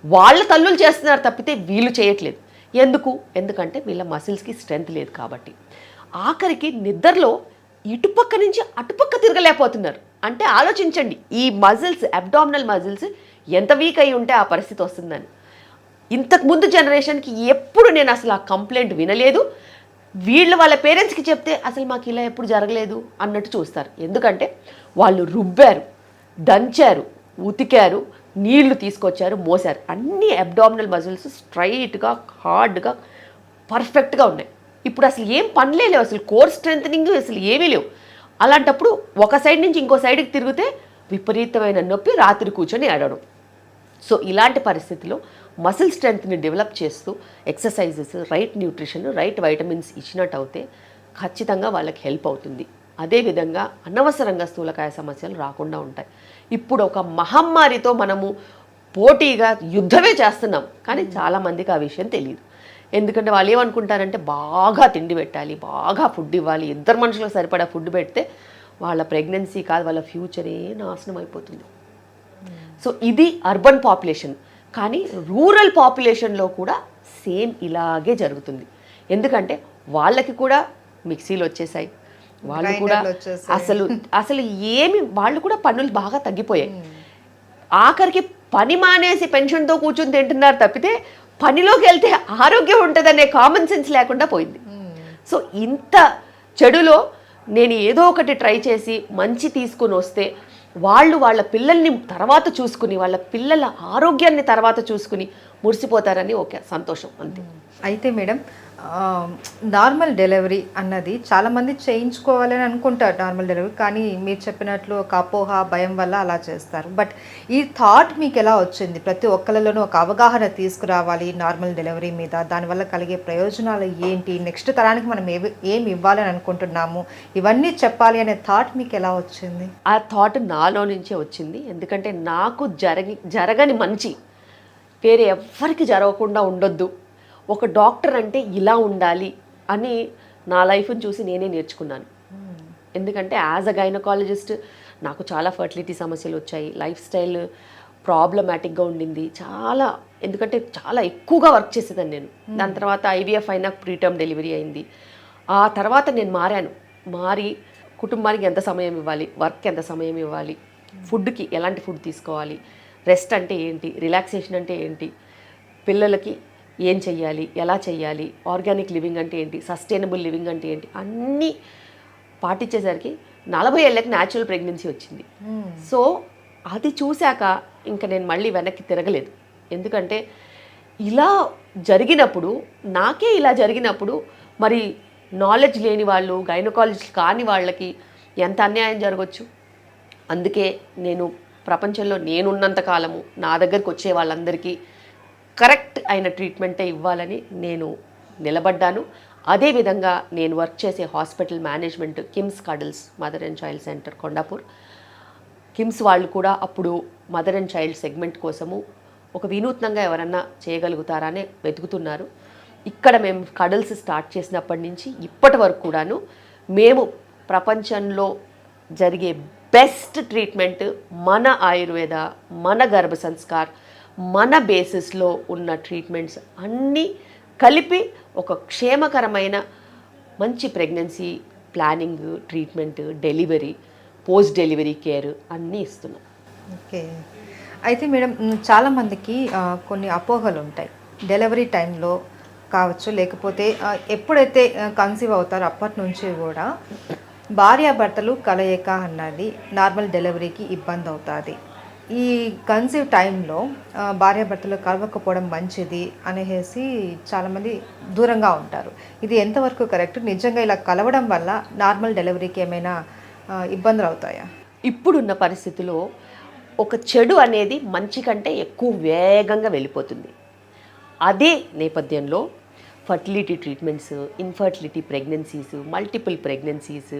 వాళ్ళ తల్లులు చేస్తున్నారు తప్పితే వీళ్ళు చేయట్లేదు. ఎందుకంటే వీళ్ళ మసిల్స్కి స్ట్రెంగ్త్ లేదు కాబట్టి. ఆఖరికి నిద్రలో ఇటుపక్క నుంచి అటుపక్క తిరగలేకపోతున్నారు. అంటే ఆలోచించండి, ఈ మజిల్స్, అబ్డామినల్ మజిల్స్ ఎంత వీక్ అయి ఉంటే ఆ పరిస్థితి వస్తుందని. ఇంతకుముందు జనరేషన్కి ఎప్పుడు నేను అసలు ఆ కంప్లైంట్ వినలేదు. వాళ్ళ పేరెంట్స్కి చెప్తే అసలు మాకు ఇలా ఎప్పుడు జరగలేదు అన్నట్టు చూస్తారు. ఎందుకంటే వాళ్ళు రుబ్బారు, దంచారు, ఉతికారు, నీళ్లు తీసుకొచ్చారు, మోసారు. అన్ని అబ్డామినల్ మజిల్స్ స్ట్రైట్గా, హార్డ్గా, పర్ఫెక్ట్గా ఉన్నాయి. ఇప్పుడు అసలు ఏం పనులే లేవు, అసలు కోర్ స్ట్రెంథనింగ్ అసలు ఏమీ లేవు. అలాంటప్పుడు ఒక సైడ్ నుంచి ఇంకో సైడ్కి తిరిగితే విపరీతమైన నొప్పి, రాత్రి కూర్చొని ఏడవడం. సో ఇలాంటి పరిస్థితిలో మసిల్ స్ట్రెంగ్త్ని డెవలప్ చేస్తూ exercises, right nutrition, right vitamins ఇచ్చినట్టు అయితే ఖచ్చితంగా వాళ్ళకి హెల్ప్ అవుతుంది. అదేవిధంగా అనవసరంగా స్థూలకాయ సమస్యలు రాకుండా ఉంటాయి. ఇప్పుడు ఒక మహమ్మారితో మనము పోటీగా యుద్ధమే చేస్తున్నాం, కానీ చాలామందికి ఆ విషయం తెలియదు. ఎందుకంటే వాళ్ళు ఏమనుకుంటారంటే బాగా తిండి పెట్టాలి, బాగా ఫుడ్ ఇవ్వాలి, ఇద్దరు మనుషులకు సరిపడా ఫుడ్ పెడితే వాళ్ళ ప్రెగ్నెన్సీ కాదు, వాళ్ళ ఫ్యూచరే నాశనం అయిపోతుంది. సో ఇది అర్బన్ పాపులేషన్. కానీ రూరల్ పాపులేషన్లో కూడా సేమ్ ఇలాగే జరుగుతుంది. ఎందుకంటే వాళ్ళకి కూడా మిక్సీలు వచ్చేసాయి, వాళ్ళు కూడా అసలు ఏమి, వాళ్ళు కూడా పనులు బాగా తగ్గిపోయాయి. ఆఖరికి పని మానేసి పెన్షన్తో కూర్చొని తింటున్నారు తప్పితే పనిలోకి వెళ్తే ఆరోగ్యం ఉంటుందనే కామన్ సెన్స్ లేకుండా పోయింది. సో ఇంత చెడులో నేను ఏదో ఒకటి ట్రై చేసి మంచి తీసుకుని వస్తే వాళ్ళు వాళ్ళ పిల్లల్ని తర్వాత చూసుకుని వాళ్ళ పిల్లల ఆరోగ్యాన్ని తర్వాత చూసుకుని మురిసిపోతారని ఒక సంతోషం అంతే. అయితే మేడం నార్మల్ డెలివరీ అన్నది చాలామంది చేయించుకోవాలని అనుకుంటారు నార్మల్ డెలివరీ, కానీ మీరు చెప్పినట్లు ఒక అపోహ భయం వల్ల అలా చేస్తారు. బట్ ఈ థాట్ మీకు ఎలా వచ్చింది? ప్రతి ఒక్కరిలోనూ ఒక అవగాహన తీసుకురావాలి నార్మల్ డెలివరీ మీద, దానివల్ల కలిగే ప్రయోజనాలు ఏంటి, నెక్స్ట్ తరానికి మనం ఏమి ఇవ్వాలని అనుకుంటున్నాము, ఇవన్నీ చెప్పాలి అనే థాట్ మీకు ఎలా వచ్చింది? ఆ థాట్ నాలో నుంచే వచ్చింది. ఎందుకంటే నాకు జరగని మంచి వేరే ఎవ్వరికి జరగకుండా ఉండొద్దు, ఒక డాక్టర్ అంటే ఇలా ఉండాలి అని నా లైఫ్ని చూసి నేనే నేర్చుకున్నాను. ఎందుకంటే యాజ్ అ గైనకాలజిస్ట్ నాకు చాలా ఫర్టిలిటీ సమస్యలు వచ్చాయి, లైఫ్ స్టైల్ ప్రాబ్లమాటిక్గా ఉండింది చాలా. ఎందుకంటే చాలా ఎక్కువగా వర్క్ చేసేదాన్ని నేను. దాని తర్వాత ఐవీఎఫ్ అయినా ప్రీటర్మ్ డెలివరీ అయింది. ఆ తర్వాత నేను మారి కుటుంబానికి ఎంత సమయం ఇవ్వాలి, వర్క్ ఎంత సమయం ఇవ్వాలి, ఫుడ్కి ఎలాంటి ఫుడ్ తీసుకోవాలి, రెస్ట్ అంటే ఏంటి, రిలాక్సేషన్ అంటే ఏంటి, పిల్లలకి ఏం చెయ్యాలి, ఎలా చెయ్యాలి, ఆర్గానిక్ లివింగ్ అంటే ఏంటి, సస్టైనబుల్ లివింగ్ అంటే ఏంటి, అన్నీ పాటించేసరికి 40 ఏళ్ళకి న్యాచురల్ ప్రెగ్నెన్సీ వచ్చింది. సో అది చూశాక ఇంకా నేను మళ్ళీ వెనక్కి తిరగలేదు. ఎందుకంటే ఇలా జరిగినప్పుడు, నాకే ఇలా జరిగినప్పుడు మరి నాలెడ్జ్ లేని వాళ్ళు, గైనకాలజిస్ట్ కాని వాళ్ళకి ఎంత అన్యాయం జరగవచ్చు. అందుకే నేను ప్రపంచంలో నేనున్నంత కాలము నా దగ్గరికి వచ్చే వాళ్ళందరికీ కరెక్ట్ అయిన ట్రీట్మెంటే ఇవ్వాలని నేను నిలబడ్డాను. అదేవిధంగా నేను వర్క్ చేసే hospital management KIMS cuddles mother and child centre Kondapur, KIMS వాళ్ళు కూడా అప్పుడు మదర్ అండ్ చైల్డ్ సెగ్మెంట్ కోసము ఒక వినూత్నంగా ఎవరన్నా చేయగలుగుతారా అని వెతుకుతున్నారు. ఇక్కడ మేము కడల్స్ స్టార్ట్ చేసినప్పటి నుంచి ఇప్పటి వరకు కూడాను మేము ప్రపంచంలో జరిగే బెస్ట్ ట్రీట్మెంట్ మన ఆయుర్వేద, మన గర్భ సంస్కార్, మన బేసిస్లో ఉన్న ట్రీట్మెంట్స్ అన్నీ కలిపి ఒక క్షేమకరమైన మంచి pregnancy planning, treatment, delivery, post delivery care అన్నీ ఇస్తున్నాం. ఓకే. అయితే మేడం చాలామందికి కొన్ని అపోహలు ఉంటాయి. డెలివరీ టైంలో కావచ్చు, లేకపోతే ఎప్పుడైతే కన్సీవ్ అవుతారో అప్పటి నుంచి కూడా భార్యాభర్తలు కలయిక అన్నది నార్మల్ డెలివరీకి ఇబ్బంది అవుతుంది. ఈ కన్సీవ్ టైంలో భార్యాభర్తలు కలవకపోవడం మంచిది అనేసి చాలామంది దూరంగా ఉంటారు. ఇది ఎంతవరకు కరెక్ట్? నిజంగా ఇలా కలవడం వల్ల నార్మల్ డెలివరీకి ఏమైనా ఇబ్బందులు అవుతాయా? ఇప్పుడున్న పరిస్థితిలో ఒక చెడు అనేది మంచి కంటే ఎక్కువ వేగంగా వెళ్ళిపోతుంది. అదే నేపథ్యంలో fertility treatments, infertility pregnancies, multiple pregnancies,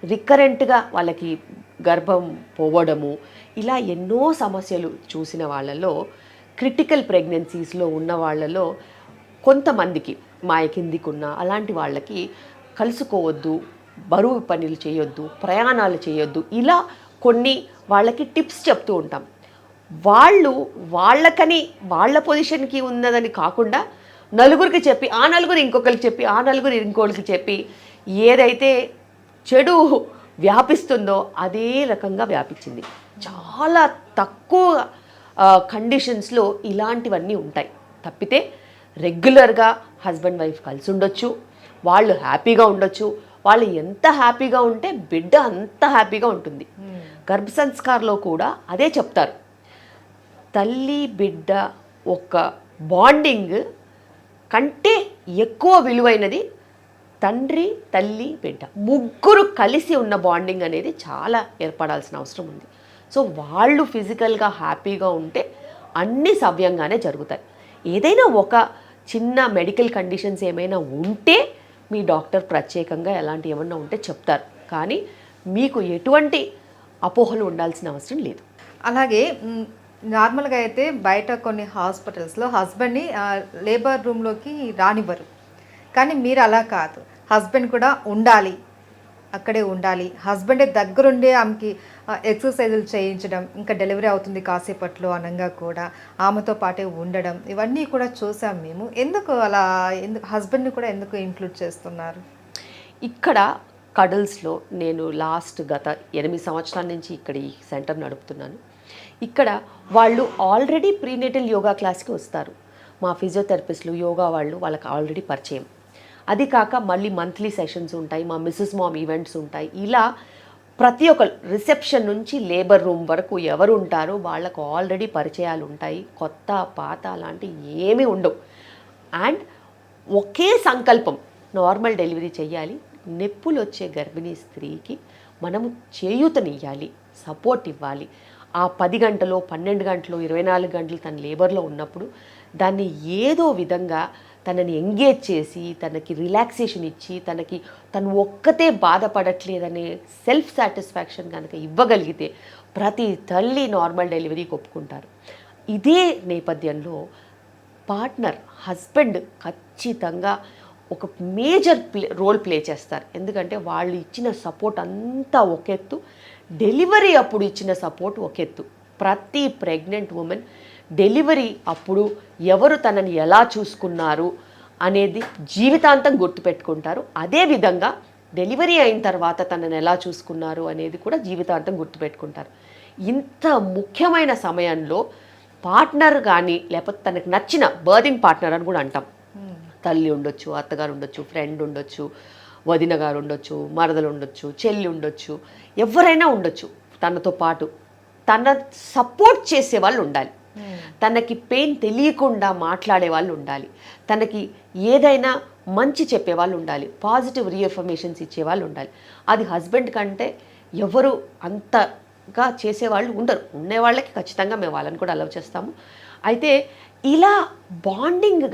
రికరెంట్గా వాళ్ళకి గర్భం పోవడము, ఇలా ఎన్నో సమస్యలు చూసిన వాళ్ళలో, క్రిటికల్ ప్రెగ్నెన్సీస్లో ఉన్న వాళ్ళలో కొంతమందికి మాయ కిందికున్న అలాంటి వాళ్ళకి కలుసుకోవద్దు, బరువు పనులు చేయొద్దు, ప్రయాణాలు చేయొద్దు, ఇలా కొన్ని వాళ్ళకి టిప్స్ చెప్తూ ఉంటాం. వాళ్ళకని వాళ్ళ పొజిషన్కి ఉన్నదని కాకుండా నలుగురికి చెప్పి, ఆ నలుగురు ఇంకొకరికి చెప్పి, ఆ నలుగురు ఇంకొకరికి చెప్పి ఏదైతే చెడు వ్యాపిస్తుందో అదే రకంగా వ్యాపించింది. చాలా తక్కువ కండిషన్స్లో ఇలాంటివన్నీ ఉంటాయి. తప్పితే రెగ్యులర్గా హస్బెండ్ వైఫ్ కలిసి ఉండొచ్చు, వాళ్ళు హ్యాపీగా ఉండొచ్చు. వాళ్ళు ఎంత హ్యాపీగా ఉంటే బిడ్డ అంత హ్యాపీగా ఉంటుంది. గర్భ సంస్కారంలో కూడా అదే చెప్తారు. తల్లి బిడ్డ ఒక బాండింగ్ కంటే ఎక్కువ విలువైనది తండ్రి, తల్లి, బిడ్డ ముగ్గురు కలిసి ఉన్న బాండింగ్ అనేది చాలా ఏర్పడాల్సిన అవసరం ఉంది. సో వాళ్ళు ఫిజికల్గా హ్యాపీగా ఉంటే అన్నీ సవ్యంగానే జరుగుతాయి. ఏదైనా ఒక చిన్న మెడికల్ కండిషన్స్ ఏమైనా ఉంటే మీ డాక్టర్ ప్రత్యేకంగా ఎలాంటి ఏమన్నా ఉంటే చెప్తారు. కానీ మీకు ఎటువంటి అపోహలు ఉండాల్సిన అవసరం లేదు. అలాగే నార్మల్గా అయితే బయట కొన్ని హాస్పిటల్స్లో హస్బెండ్ని లేబర్ రూమ్లోకి రానివ్వరు, కానీ మీరు అలా కాదు. హస్బెండ్ కూడా ఉండాలి, అక్కడే ఉండాలి. హస్బెండే దగ్గరుండే ఆమెకి ఎక్సర్సైజులు చేయించడం, ఇంకా డెలివరీ అవుతుంది కాసేపట్లో అనంగా కూడా ఆమెతో పాటే ఉండడం, ఇవన్నీ కూడా చూసాం మేము. ఎందుకు అలా, హస్బెండ్ని కూడా ఎందుకు ఇంక్లూడ్ చేస్తున్నారు? ఇక్కడ కడల్స్లో నేను గత 8 సంవత్సరాల నుంచి ఇక్కడ ఈ సెంటర్ నడుపుతున్నాను. ఇక్కడ వాళ్ళు ఆల్రెడీ ప్రీనేటల్ యోగా క్లాస్కి వస్తారు. మా ఫిజియోథెరపిస్టులు, యోగా వాళ్ళకి ఆల్రెడీ పరిచయం. అది కాక మళ్ళీ మంత్లీ సెషన్స్ ఉంటాయి, మా మిస్సెస్ మామ్ ఈవెంట్స్ ఉంటాయి. ఇలా ప్రతి ఒక్క రిసెప్షన్ నుంచి లేబర్ రూమ్ వరకు ఎవరు ఉంటారో వాళ్ళకు ఆల్రెడీ పరిచయాలు ఉంటాయి. కొత్త పాత అలాంటి ఏమీ ఉండవు. అండ్ ఒకే సంకల్పం, నార్మల్ డెలివరీ చేయాలి, నొప్పులు వచ్చే గర్భిణీ స్త్రీకి మనము చేయూతనివ్వాలి, సపోర్ట్ ఇవ్వాలి. ఆ 10 గంటలో 12 గంటలో 24 గంటలు తన లేబర్లో ఉన్నప్పుడు దాన్ని ఏదో విధంగా తనని ఎంగేజ్ చేసి తనకి రిలాక్సేషన్ ఇచ్చి తను ఒక్కతే బాధపడట్లేదనే సెల్ఫ్ సాటిస్ఫాక్షన్ కనుక ఇవ్వగలిగితే ప్రతి తల్లి నార్మల్ డెలివరీకి ఒప్పుకుంటారు. ఇదే నేపథ్యంలో పార్ట్నర్, హస్బెండ్ ఖచ్చితంగా ఒక మేజర్ రోల్ ప్లే చేస్తారు. ఎందుకంటే వాళ్ళు ఇచ్చిన సపోర్ట్ అంతా ఒక ఎత్తు, డెలివరీ అప్పుడు ఇచ్చిన సపోర్ట్ ఒక ఎత్తు. ప్రతి ప్రెగ్నెంట్ ఉమెన్ డెలివరీ అప్పుడు ఎవరు తనని ఎలా చూసుకున్నారు అనేది జీవితాంతం గుర్తుపెట్టుకుంటారు. అదేవిధంగా డెలివరీ అయిన తర్వాత తనని ఎలా చూసుకున్నారు అనేది కూడా జీవితాంతం గుర్తుపెట్టుకుంటారు. ఇంత ముఖ్యమైన సమయంలో పార్ట్నర్ కానీ లేకపోతే తనకు నచ్చిన బర్దింగ్ పార్ట్నర్ అని కూడా అంటాం. తల్లి ఉండొచ్చు, అత్తగారు ఉండొచ్చు, ఫ్రెండ్ ఉండొచ్చు, వదిన గారు ఉండొచ్చు, మరదలు ఉండొచ్చు, చెల్లి ఉండొచ్చు, ఎవరైనా ఉండొచ్చు. తనతో పాటు తన సపోర్ట్ చేసే వాళ్ళు ఉండాలి. తనకి పెయిన్ తెలియకుండా మాట్లాడే వాళ్ళు ఉండాలి. తనకి ఏదైనా మంచి చెప్పే వాళ్ళు ఉండాలి. పాజిటివ్ రీఎఫర్మేషన్స్ ఇచ్చేవాళ్ళు ఉండాలి. అది హస్బెండ్ కంటే ఎవరు అంతగా చేసేవాళ్ళు ఉండరు. ఉండేవాళ్ళకి ఖచ్చితంగా మేము వాళ్ళని కూడా అలవ్ చేస్తాము. అయితే ఇలా బాండింగ్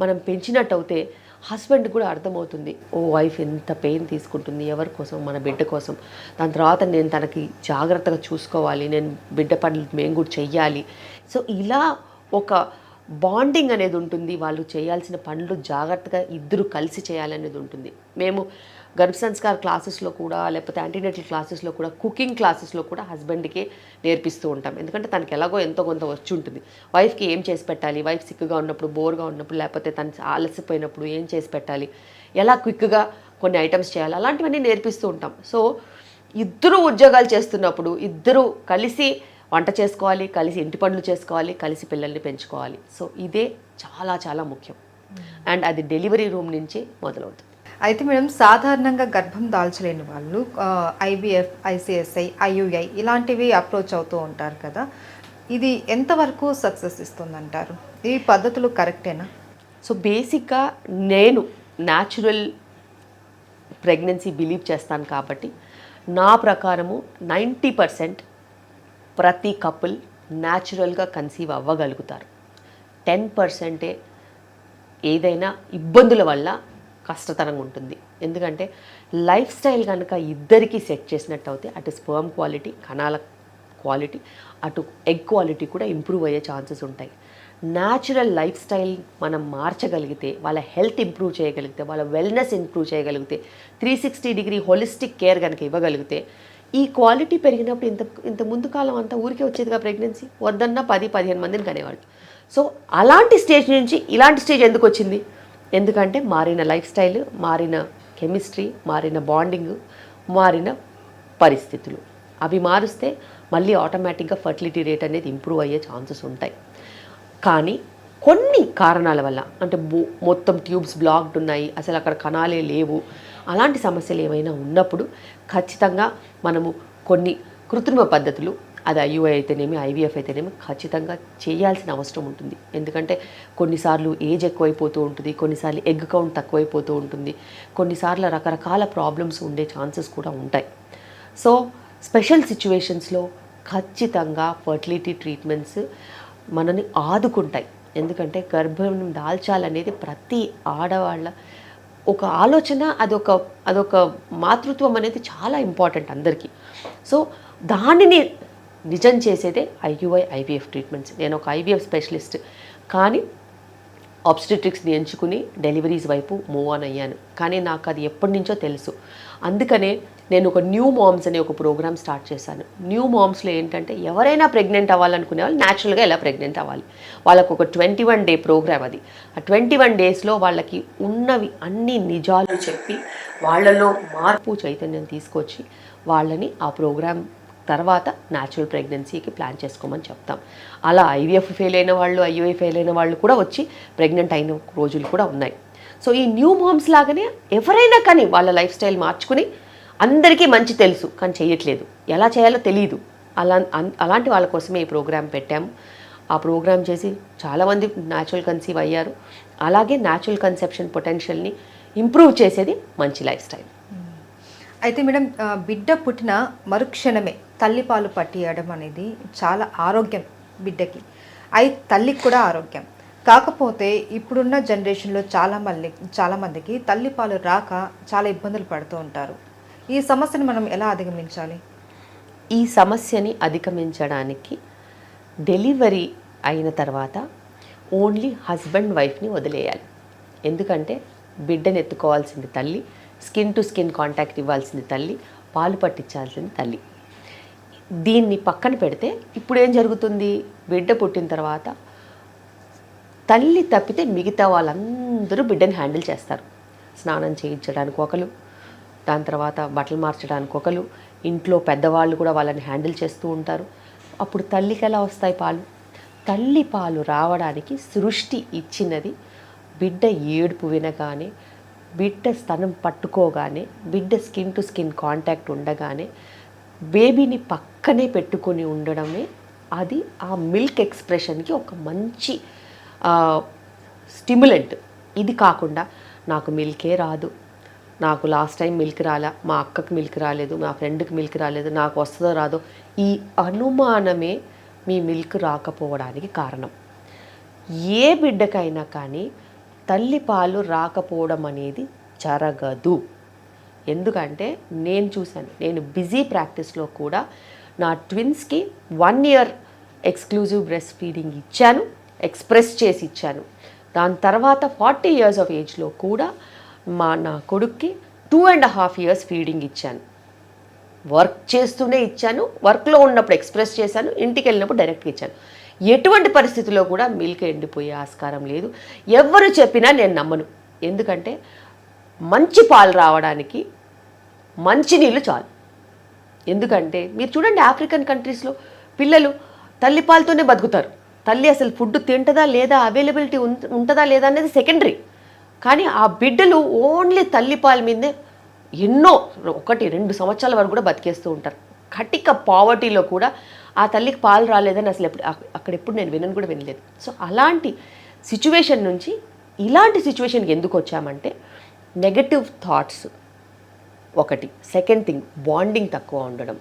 మనం పెంచినట్టు అయితే హస్బెండ్ కూడా అర్థమవుతుంది, ఓ వైఫ్ ఎంత పెయిన్ తీసుకుంటుంది ఎవరి కోసం, మన బిడ్డ కోసం. దాని తర్వాత నేను తనకి జాగ్రత్తగా చూసుకోవాలి, నేను బిడ్డ పనులు మేము కూడా చెయ్యాలి. సో ఇలా ఒక బాండింగ్ అనేది ఉంటుంది. వాళ్ళు చేయాల్సిన పనులు జాగ్రత్తగా ఇద్దరు కలిసి చేయాలనేది ఉంటుంది. మేము గర్భ సంస్కార క్లాసెస్లో కూడా లేకపోతే యాంటీనేటల్ క్లాసెస్లో కూడా కుకింగ్ క్లాసెస్లో కూడా హస్బెండ్కి నేర్పిస్తూ ఉంటాం. ఎందుకంటే తనకి ఎలాగో ఎంతో కొంత వచ్చి ఉంటుంది. వైఫ్కి ఏం చేసి పెట్టాలి, వైఫ్ సిక్గా ఉన్నప్పుడు, బోర్గా ఉన్నప్పుడు, లేకపోతే తను ఆలసిపోయినప్పుడు ఏం చేసి పెట్టాలి, ఎలా క్విక్గా కొన్ని ఐటమ్స్ చేయాలి, అలాంటివన్నీ నేర్పిస్తూ ఉంటాం. సో ఇద్దరు ఉద్యోగాలు చేస్తున్నప్పుడు ఇద్దరు కలిసి వంట చేసుకోవాలి, కలిసి ఇంటి పనులు చేసుకోవాలి, కలిసి పిల్లల్ని పెంచుకోవాలి. సో ఇదే చాలా చాలా ముఖ్యం. అండ్ అది డెలివరీ రూమ్ నుంచి మొదలవుతుంది. అయితే మేడం, సాధారణంగా గర్భం దాల్చలేని వాళ్ళు IVF, ICSI, IUI ఇలాంటివి అప్రోచ్ అవుతూ ఉంటారు కదా, ఇది ఎంతవరకు సక్సెస్ ఇస్తుందంటారు? ఈ పద్ధతులు కరెక్టేనా? సో బేసిక్గా నేను న్యాచురల్ ప్రెగ్నెన్సీ బిలీవ్ చేస్తాను కాబట్టి నా ప్రకారము 90% ప్రతి కపుల్ న్యాచురల్గా కన్సీవ్ అవ్వగలుగుతారు. 10% ఏదైనా ఇబ్బందుల వల్ల కష్టతరంగా ఉంటుంది. ఎందుకంటే లైఫ్ స్టైల్ కనుక ఇద్దరికి సెట్ చేసినట్టు అయితే అటు స్పర్మ్ క్వాలిటీ, కణాల క్వాలిటీ, అటు ఎగ్ క్వాలిటీ కూడా ఇంప్రూవ్ అయ్యే ఛాన్సెస్ ఉంటాయి. న్యాచురల్ లైఫ్ స్టైల్ మనం మార్చగలిగితే, వాళ్ళ హెల్త్ ఇంప్రూవ్ చేయగలిగితే, వాళ్ళ వెల్నెస్ ఇంప్రూవ్ చేయగలిగితే, 360 డిగ్రీ హోలిస్టిక్ కేర్ కనుక ఇవ్వగలిగితే, ఈ క్వాలిటీ పెరిగినప్పుడు ఇంత ముందు కాలం అంతా ఊరికే వచ్చేదిగా ప్రెగ్నెన్సీ, వద్దన్నా 10-15 మందిని కనేవాళ్ళు. సో అలాంటి స్టేజ్ నుంచి ఇలాంటి స్టేజ్ ఎందుకు వచ్చింది? ఎందుకంటే మారిన లైఫ్ స్టైల్, మారిన కెమిస్ట్రీ, మారిన బాండింగ్, మారిన పరిస్థితులు. అవి మారుస్తే మళ్ళీ ఆటోమేటిక్గా ఫర్టిలిటీ రేట్ అనేది ఇంప్రూవ్ అయ్యే ఛాన్సెస్ ఉంటాయి. కానీ కొన్ని కారణాల వల్ల, అంటే మొత్తం ట్యూబ్స్ బ్లాక్డ్ ఉన్నాయి, అసలు అక్కడ కణాలే లేవు, అలాంటి సమస్యలు ఏమైనా ఉన్నప్పుడు ఖచ్చితంగా మనము కొన్ని కృత్రిమ పద్ధతులు, అది IUI అయితేనేమి, IVF అయితేనేమి ఖచ్చితంగా చేయాల్సిన అవసరం ఉంటుంది. ఎందుకంటే కొన్నిసార్లు ఏజ్ ఎక్కువైపోతూ ఉంటుంది, కొన్నిసార్లు ఎగ్ కౌంట్ తక్కువైపోతూ ఉంటుంది, కొన్నిసార్లు రకరకాల ప్రాబ్లమ్స్ ఉండే ఛాన్సెస్ కూడా ఉంటాయి. సో స్పెషల్ సిచ్యువేషన్స్లో ఖచ్చితంగా ఫర్టిలిటీ ట్రీట్మెంట్స్ మనని ఆదుకుంటాయి. ఎందుకంటే గర్భం దాల్చాలనేది ప్రతి ఆడవాళ్ళ ఒక ఆలోచన, అదొక మాతృత్వం అనేది చాలా ఇంపార్టెంట్ అందరికీ. సో దానిని నిజం చేసేదే IUI, IVF ట్రీట్మెంట్స్. నేను ఒక IVF స్పెషలిస్ట్, కానీ ఆబ్స్టెట్రిక్స్ని ఎంచుకుని డెలివరీస్ వైపు మూవ్ ఆన్ అయ్యాను. కానీ నాకు అది ఎప్పటి నుంచో తెలుసు. అందుకనే నేను ఒక న్యూ మామ్స్ అనే ఒక ప్రోగ్రామ్ స్టార్ట్ చేశాను. న్యూ మామ్స్లో ఏంటంటే ఎవరైనా ప్రెగ్నెంట్ అవ్వాలనుకునే వాళ్ళు న్యాచురల్గా ఎలా ప్రెగ్నెంట్ అవ్వాలి, వాళ్ళకు ఒక 21 డే ప్రోగ్రామ్ అది. ఆ 21 డేస్లో వాళ్ళకి ఉన్నవి అన్ని నిజాలు చెప్పి వాళ్ళలో మార్పు చైతన్యం తీసుకొచ్చి వాళ్ళని ఆ ప్రోగ్రామ్ తర్వాత న్యాచురల్ ప్రెగ్నెన్సీకి ప్లాన్ చేసుకోమని చెప్తాం. అలా IVF ఫెయిల్ అయిన వాళ్ళు, IUI ఫెయిల్ అయిన వాళ్ళు కూడా వచ్చి ప్రెగ్నెంట్ అయిన రోజులు కూడా ఉన్నాయి. సో ఈ న్యూ మామ్స్ లాగానే ఎవరైనా కానీ వాళ్ళ లైఫ్ స్టైల్ మార్చుకుని అందరికీ మంచి తెలుసు కానీ చేయట్లేదు, ఎలా చేయాలో తెలియదు. అలాంటి వాళ్ళ కోసమే ఈ ప్రోగ్రాం పెట్టాము. ఆ ప్రోగ్రాం చేసి చాలామంది న్యాచురల్ కన్సీవ్ అయ్యారు. అలాగే న్యాచురల్ కన్సెప్షన్ పొటెన్షియల్ని ఇంప్రూవ్ చేసేది మంచి లైఫ్ స్టైల్. అయితే మేడం, బిడ్డ పుట్టిన మరుక్షణమే తల్లిపాలు పట్టియడం అనేది చాలా ఆరోగ్యం బిడ్డకి, తల్లికి కూడా ఆరోగ్యం. కాకపోతే ఇప్పుడున్న జనరేషన్లో చాలామందికి తల్లిపాలు రాక చాలా ఇబ్బందులు పడుతూ ఉంటారు. ఈ సమస్యను మనం ఎలా అధిగమించాలి? ఈ సమస్యని అధిగమించడానికి డెలివరీ అయిన తర్వాత ఓన్లీ హస్బెండ్ వైఫ్ని వదిలేయాలి. ఎందుకంటే బిడ్డను ఎత్తుకోవాల్సింది తల్లి, స్కిన్ టు స్కిన్ కాంటాక్ట్ ఇవ్వాల్సింది తల్లి, పాలు పట్టించాల్సింది తల్లి. దీన్ని పక్కన పెడితే ఇప్పుడు ఏం జరుగుతుంది, బిడ్డ పుట్టిన తర్వాత తల్లి తప్పితే మిగతా వాళ్ళందరూ బిడ్డని హ్యాండిల్ చేస్తారు. స్నానం చేయించడానికి ఒకరు, దాని తర్వాత బట్టలు మార్చడానికి ఒకరు, ఇంట్లో పెద్దవాళ్ళు కూడా వాళ్ళని హ్యాండిల్ చేస్తూ ఉంటారు. అప్పుడు తల్లికి ఎలా వస్తాయి పాలు? తల్లి పాలు రావడానికి సృష్టి ఇచ్చినది బిడ్డ ఏడుపు వినగానే, బిడ్డ స్తనం పట్టుకోగానే, బిడ్డ స్కిన్ టు స్కిన్ కాంటాక్ట్ ఉండగానే బేబీని పక్కనే పెట్టుకొని ఉండడమే అది ఆ మిల్క్ ఎక్స్ప్రెషన్కి ఒక మంచి స్టిమ్యులెంట్. ఇది కాకుండా నాకు మిల్కే రాదు, నాకు లాస్ట్ టైం మిల్క్ రాలా, మా అక్కకి మిల్క్ రాలేదు, మా ఫ్రెండ్కి మిల్క్ రాలేదు, నాకు వస్తుందో రాదో, ఈ అనుమానమే మీ మిల్క్ రాకపోవడానికి కారణం. ఏ బిడ్డకైనా కానీ తల్లి పాలు రాకపోవడం అనేది జరగదు. ఎందుకంటే నేను చూశాను, నేను బిజీ ప్రాక్టీస్లో కూడా నా ట్విన్స్కి 1 year ఎక్స్క్లూజివ్ బ్రెస్ట్ ఫీడింగ్ ఇచ్చాను, ఎక్స్ప్రెస్ చేసి ఇచ్చాను. దాని తర్వాత 40 years ఆఫ్ ఏజ్లో కూడా నా కొడుక్కి 2.5 years ఫీడింగ్ ఇచ్చాను. వర్క్ చేస్తూనే ఇచ్చాను, వర్క్లో ఉన్నప్పుడు ఎక్స్ప్రెస్ చేశాను, ఇంటికి వెళ్ళినప్పుడు డైరెక్ట్గా ఇచ్చాను. ఎటువంటి పరిస్థితుల్లో కూడా మిల్క్ ఎండిపోయే ఆస్కారం లేదు. ఎవరు చెప్పినా నేను నమ్మను. ఎందుకంటే మంచి పాలు రావడానికి మంచి నీళ్ళు చాలు. ఎందుకంటే మీరు చూడండి, ఆఫ్రికన్ కంట్రీస్లో పిల్లలు తల్లిపాలతోనే బతుకుతారు. తల్లి అసలు ఫుడ్ తింటుందా లేదా, అవైలబిలిటీ ఉంటుందా లేదా అనేది సెకండరీ. కానీ ఆ బిడ్డలు ఓన్లీ తల్లిపాల మీదే ఎన్నో 1-2 సంవత్సరాల వరకు కూడా బతికేస్తూ ఉంటారు. కటిక పావర్టీలో కూడా ఆ తల్లికి పాలు రాలేదని అసలు అక్కడెప్పుడు నేను వినలేదు. సో అలాంటి సిచ్యువేషన్ నుంచి ఇలాంటి సిచ్యువేషన్కి ఎందుకు వచ్చామంటే, నెగటివ్ థాట్స్ ఒకటి, సెకండ్ థింగ్ బాండింగ్ తక్కువ ఉండడం,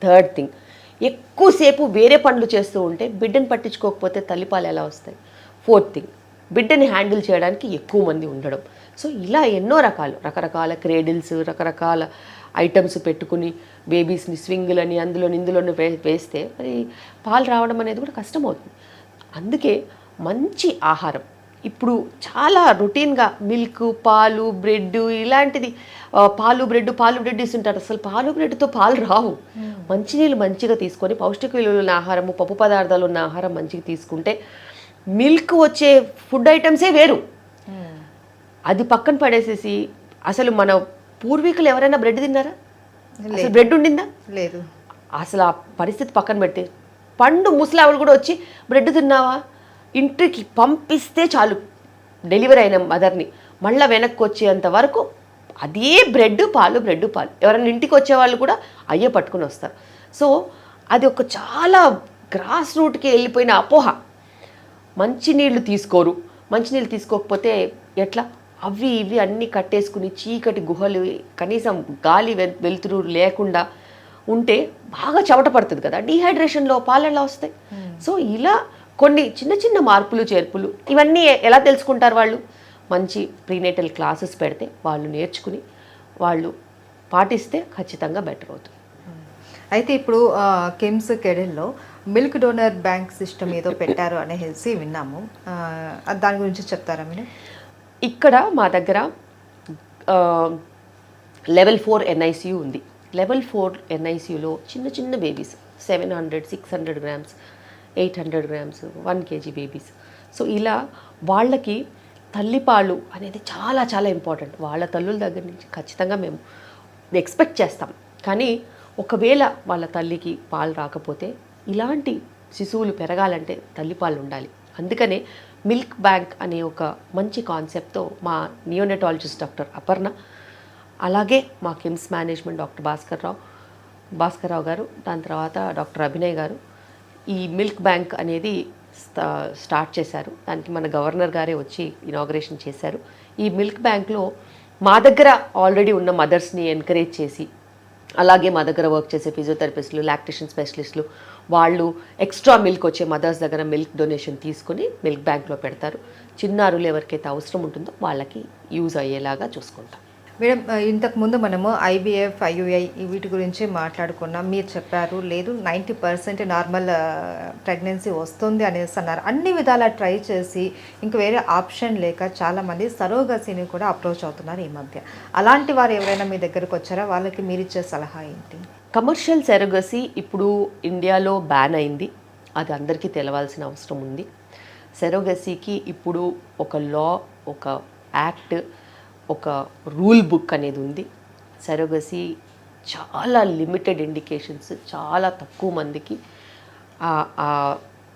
థర్డ్ థింగ్ ఎక్కువసేపు వేరే పనులు చేస్తూ ఉంటే బిడ్డను పట్టించుకోకపోతే తల్లిపాలు ఎలా వస్తాయి, ఫోర్త్ థింగ్ బిడ్డని హ్యాండిల్ చేయడానికి ఎక్కువ మంది ఉండడం. సో ఇలా ఎన్నో రకరకాల క్రేడిల్స్, రకరకాల ఐటమ్స్ పెట్టుకుని బేబీస్ని స్వింగులని ఇందులోని వేస్తే మరి పాలు రావడం అనేది కూడా కష్టమవుతుంది. అందుకే మంచి ఆహారం ఇప్పుడు చాలా రొటీన్గా మిల్క్, పాలు, బ్రెడ్ ఇలాంటిది, పాలు బ్రెడ్ ఇస్తుంటారు. అసలు పాలు బ్రెడ్తో పాలు రావు. మంచినీళ్ళు మంచిగా తీసుకొని పౌష్టిక విలువలు ఉన్న ఆహారము, పప్పు పదార్థాలు ఉన్న ఆహారం మంచిగా తీసుకుంటే మిల్క్ వచ్చే ఫుడ్ ఐటమ్సే వేరు. అది పక్కన పడేసేసి అసలు మన పూర్వీకులు ఎవరైనా బ్రెడ్ తిన్నారా? అసలు బ్రెడ్ ఉండిందా? లేదు. అసలు ఆ పరిస్థితి పక్కన పెట్టి పండు ముసలావులు కూడా వచ్చి బ్రెడ్ తిన్నావా, ఇంటికి పంపిస్తే చాలు డెలివరీ అయిన మదర్ని మళ్ళీ వెనక్కి వచ్చేంత వరకు అదే బ్రెడ్ పాలు. ఎవరైనా ఇంటికి వచ్చేవాళ్ళు కూడా అయ్యే పట్టుకుని వస్తారు. సో అది ఒక చాలా గ్రాస్ రూట్కి వెళ్ళిపోయిన అపోహ. మంచినీళ్ళు తీసుకోరు, మంచినీళ్ళు తీసుకోకపోతే ఎట్లా, అవి ఇవి అన్నీ కట్టేసుకుని చీకటి గుహలు, కనీసం గాలి వెలుతురు లేకుండా ఉంటే బాగా చెమట పడుతుంది కదా, డీహైడ్రేషన్లో పాలు ఎలా వస్తాయి? సో ఇలా కొన్ని చిన్న మార్పులు చేర్పులు ఇవన్నీ ఎలా తెలుసుకుంటారు వాళ్ళు? మంచి ప్రీనేటల్ క్లాసెస్ పెడితే వాళ్ళు నేర్చుకుని వాళ్ళు పాటిస్తే ఖచ్చితంగా బెటర్ అవుతుంది. అయితే ఇప్పుడు కిమ్స్ కెడెల్లో మిల్క్ డోనర్ బ్యాంక్ సిస్టమ్ ఏదో పెట్టారు అనేసి విన్నాము. దాని గురించి చెప్తారా మీరు? ఇక్కడ మా దగ్గర Level 4 NICU ఉంది. Level 4 NICUలో చిన్న babies 700-600 grams, 800 grams, 1 kg babies. So ఇలా వాళ్ళకి తల్లిపాలు అనేది చాలా చాలా ఇంపార్టెంట్. వాళ్ళ తల్లుల దగ్గర నుంచి ఖచ్చితంగా మేము ఎక్స్పెక్ట్ చేస్తాం. కానీ ఒకవేళ వాళ్ళ తల్లికి పాలు రాకపోతే, ఇలాంటి శిశువులు పెరగాలంటే తల్లిపాలు ఉండాలి. అందుకనే మిల్క్ బ్యాంక్ అనే ఒక మంచి కాన్సెప్ట్తో మా నియోనెటాలజిస్ట్ డాక్టర్ అపర్ణ, అలాగే మా కిమ్స్ మేనేజ్మెంట్ డాక్టర్ భాస్కర్రావు గారు, దాని తర్వాత డాక్టర్ అభినయ్ గారు ఈ మిల్క్ బ్యాంక్ అనేది స్టార్ట్ చేశారు. దానికి మన గవర్నర్ గారే వచ్చి ఇనాగ్రేషన్ చేశారు. ఈ మిల్క్ బ్యాంక్లో మా దగ్గర ఆల్రెడీ ఉన్న మదర్స్ని ఎంకరేజ్ చేసి, అలాగే మా దగ్గర వర్క్ చేసే ఫిజియోథెరపిస్టులు, లాక్టేషన్ స్పెషలిస్టులు, వాళ్ళు ఎక్స్ట్రా మిల్క్ వచ్చే మదర్స్ దగ్గర మిల్క్ డొనేషన్ తీసుకుని మిల్క్ బ్యాంక్లో పెడతారు. చిన్నారులు ఎవరికైతే అవసరం ఉంటుందో వాళ్ళకి యూజ్ అయ్యేలాగా చూసుకుంటాం. మేడం, ఇంతకుముందు మనము ఐవీఎఫ్, ఐయుఐ వీటి గురించి మాట్లాడుకున్నాం. మీరు చెప్పారు లేదు 90% నార్మల్ ప్రెగ్నెన్సీ వస్తుంది అనేసి అన్నారు. అన్ని విధాలా ట్రై చేసి ఇంక వేరే ఆప్షన్ లేక చాలామంది సరోగసీని కూడా అప్రోచ్ అవుతున్నారు ఈ మధ్య. అలాంటి వారు ఎవరైనా మీ దగ్గరకు వచ్చారా? వాళ్ళకి మీరు ఇచ్చే సలహా ఏంటి? కమర్షియల్ సరోగసీ ఇప్పుడు ఇండియాలో బ్యాన్ అయింది. అది అందరికీ తెలవాల్సిన అవసరం ఉంది. సరోగసీకి ఇప్పుడు ఒక లా, ఒక యాక్ట్, ఒక రూల్ బుక్ అనేది ఉంది. సరోగసీ చాలా లిమిటెడ్ ఇండికేషన్స్, చాలా తక్కువ మందికి ఆ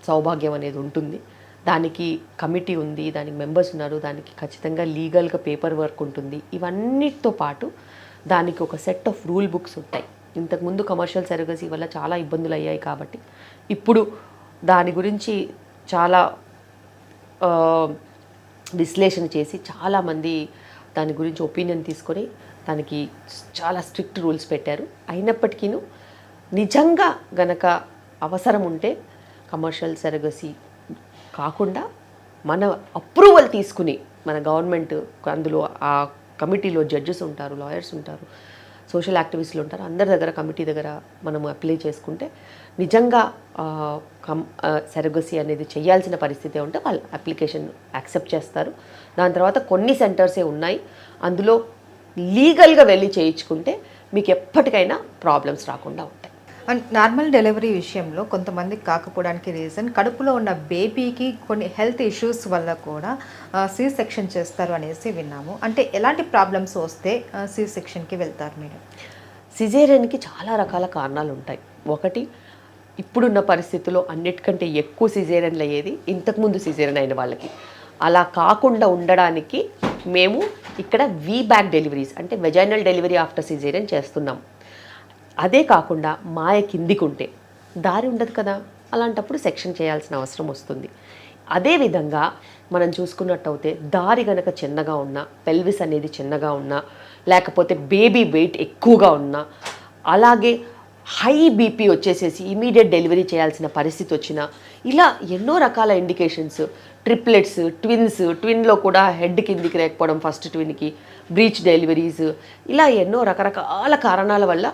సౌభాగ్యం అనేది ఉంటుంది. దానికి కమిటీ ఉంది, దానికి మెంబర్స్ ఉన్నారు, దానికి ఖచ్చితంగా లీగల్గా పేపర్ వర్క్ ఉంటుంది. ఇవన్నిటితో పాటు దానికి ఒక సెట్ ఆఫ్ రూల్ బుక్స్ ఉంటాయి. ఇంతకుముందు కమర్షియల్ సరోగసీ వల్ల చాలా ఇబ్బందులు అయ్యాయి కాబట్టి ఇప్పుడు దాని గురించి చాలా విశ్లేషణ చేసి చాలామంది దాని గురించి ఒపీనియన్ తీసుకొని దానికి చాలా స్ట్రిక్ట్ రూల్స్ పెట్టారు. అయినప్పటికీ నిజంగా గనక అవసరం ఉంటే కమర్షియల్ సరోగసీ కాకుండా మన అప్రూవల్ తీసుకుని, మన గవర్నమెంట్ అందులో ఆ కమిటీలో జడ్జెస్ ఉంటారు, లాయర్స్ ఉంటారు, సోషల్ యాక్టివిస్టులు ఉంటారు, అందరి దగ్గర కమిటీ దగ్గర మనం అప్లై చేసుకుంటే నిజంగా సరోగసీ అనేది చేయాల్సిన పరిస్థితి ఉంటే వాళ్ళు అప్లికేషన్ యాక్సెప్ట్ చేస్తారు. దాని తర్వాత కొన్ని సెంటర్సే ఉన్నాయి, అందులో లీగల్గా వెళ్ళి చేయించుకుంటే మీకు ఎప్పటికైనా ప్రాబ్లమ్స్ రాకుండా ఉంటాయి. అండ్ నార్మల్ డెలివరీ విషయంలో కొంతమందికి కాకపోవడానికి రీజన్ కడుపులో ఉన్న బేబీకి కొన్ని హెల్త్ ఇష్యూస్ వల్ల కూడా సి సెక్షన్ చేస్తారు అనేసి విన్నాము. అంటే ఎలాంటి ప్రాబ్లమ్స్ వస్తే సి సెక్షన్కి వెళ్తారు మీరు? సిజేరియన్కి చాలా రకాల కారణాలు ఉంటాయి. ఒకటి, ఇప్పుడున్న పరిస్థితుల్లో అన్నిటికంటే ఎక్కువ సిజేరియన్లు అయ్యేది ఇంతకుముందు సిజేరియన్ అయిన వాళ్ళకి. అలా కాకుండా ఉండడానికి మేము ఇక్కడ వీబ్యాక్ డెలివరీస్, అంటే వెజైనల్ డెలివరీ ఆఫ్టర్ సిజేరియన్ చేస్తున్నాం. అదే కాకుండా మాయ కిందికి ఉంటే దారి ఉండదు కదా, అలాంటప్పుడు సెక్షన్ చేయాల్సిన అవసరం వస్తుంది. అదేవిధంగా మనం చూసుకున్నట్టయితే దారి కనుక చిన్నగా ఉన్నా, పెల్విస్ అనేది చిన్నగా ఉన్నా, లేకపోతే బేబీ వెయిట్ ఎక్కువగా ఉన్నా, అలాగే హై బీపీ వచ్చేసేసి ఇమీడియట్ డెలివరీ చేయాల్సిన పరిస్థితి వచ్చినా, ఇలా ఎన్నో రకాల ఇండికేషన్స్, ట్రిప్లెట్స్, ట్విన్లో కూడా హెడ్ కిందికి లేకపోవడం, ఫస్ట్ ట్విన్కి బ్రీచ్ డెలివరీస్, ఇలా ఎన్నో రకరకాల కారణాల వల్ల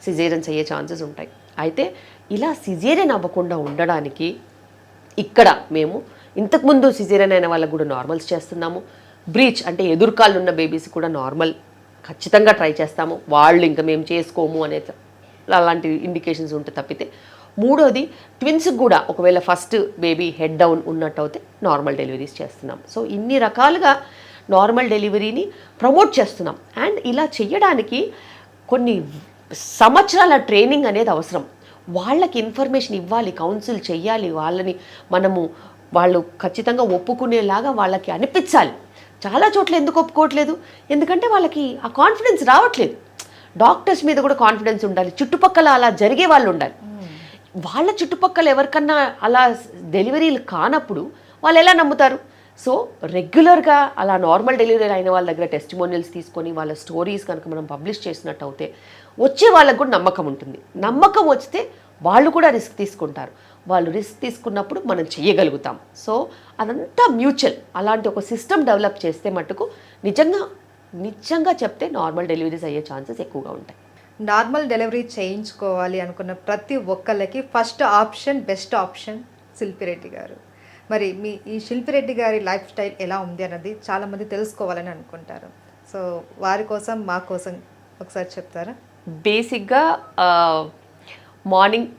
సిజేరియన్స్ అయ్యే ఛాన్సెస్ ఉంటాయి. అయితే ఇలా సిజేరియన్ అవ్వకుండా ఉండడానికి ఇక్కడ మేము ఇంతకుముందు సిజేరియన్ అయిన వాళ్ళకు కూడా నార్మల్స్ చేస్తున్నాము. బ్రీచ్ అంటే ఎదురుకాళ్ళు ఉన్న బేబీస్ కూడా నార్మల్ ఖచ్చితంగా ట్రై చేస్తాము. వాళ్ళు ఇంకా మేము చేసుకోము అనే అలాంటి ఇండికేషన్స్ ఉంటే తప్పితే. మూడోది, ట్విన్స్కి కూడా ఒకవేళ ఫస్ట్ బేబీ హెడ్ డౌన్ ఉన్నట్టయితే నార్మల్ డెలివరీస్ చేస్తున్నాం. సో ఇన్ని రకాలుగా నార్మల్ డెలివరీని ప్రమోట్ చేస్తున్నాం. అండ్ ఇలా చేయడానికి కొన్ని సంవత్సరాల ట్రైనింగ్ అనేది అవసరం. వాళ్ళకి ఇన్ఫర్మేషన్ ఇవ్వాలి, కౌన్సిల్ చెయ్యాలి, వాళ్ళు ఖచ్చితంగా ఒప్పుకునేలాగా వాళ్ళకి అనిపించాలి. చాలా చోట్ల ఎందుకు ఒప్పుకోవట్లేదు? ఎందుకంటే వాళ్ళకి ఆ కాన్ఫిడెన్స్ రావట్లేదు. డాక్టర్స్ మీద కూడా కాన్ఫిడెన్స్ ఉండాలి, చుట్టుపక్కల అలా జరిగే వాళ్ళు ఉండాలి. వాళ్ళ చుట్టుపక్కల ఎవరికన్నా అలా డెలివరీలు కానప్పుడు వాళ్ళు ఎలా నమ్ముతారు? సో రెగ్యులర్గా అలా నార్మల్ డెలివరీ అయిన వాళ్ళ దగ్గర టెస్టిమోనియల్స్ తీసుకొని వాళ్ళ స్టోరీస్ కనుక మనం పబ్లిష్ చేసినట్టు అయితే వచ్చే వాళ్ళకు కూడా నమ్మకం ఉంటుంది. నమ్మకం వస్తే వాళ్ళు కూడా రిస్క్ తీసుకుంటారు. వాళ్ళు రిస్క్ తీసుకున్నప్పుడు మనం చేయగలుగుతాం. సో అదంతా మ్యూచువల్. అలాంటి ఒక సిస్టమ్ డెవలప్ చేస్తే మటుకు నిజంగా చెప్తే నార్మల్ డెలివరీస్ అయ్యే ఛాన్సెస్ ఎక్కువగా ఉంటాయి. నార్మల్ డెలివరీ చేయించుకోవాలి అనుకున్న ప్రతి ఒక్కళ్ళకి first option, best option Shilpi Reddy గారు. మరి ఈ శిల్పిరెడ్డి గారి లైఫ్ స్టైల్ ఎలా ఉంది అన్నది చాలామంది తెలుసుకోవాలని అనుకుంటారు. సో వారి కోసం, మా కోసం ఒకసారి చెప్తారా? బేసిక్గా మార్నింగ్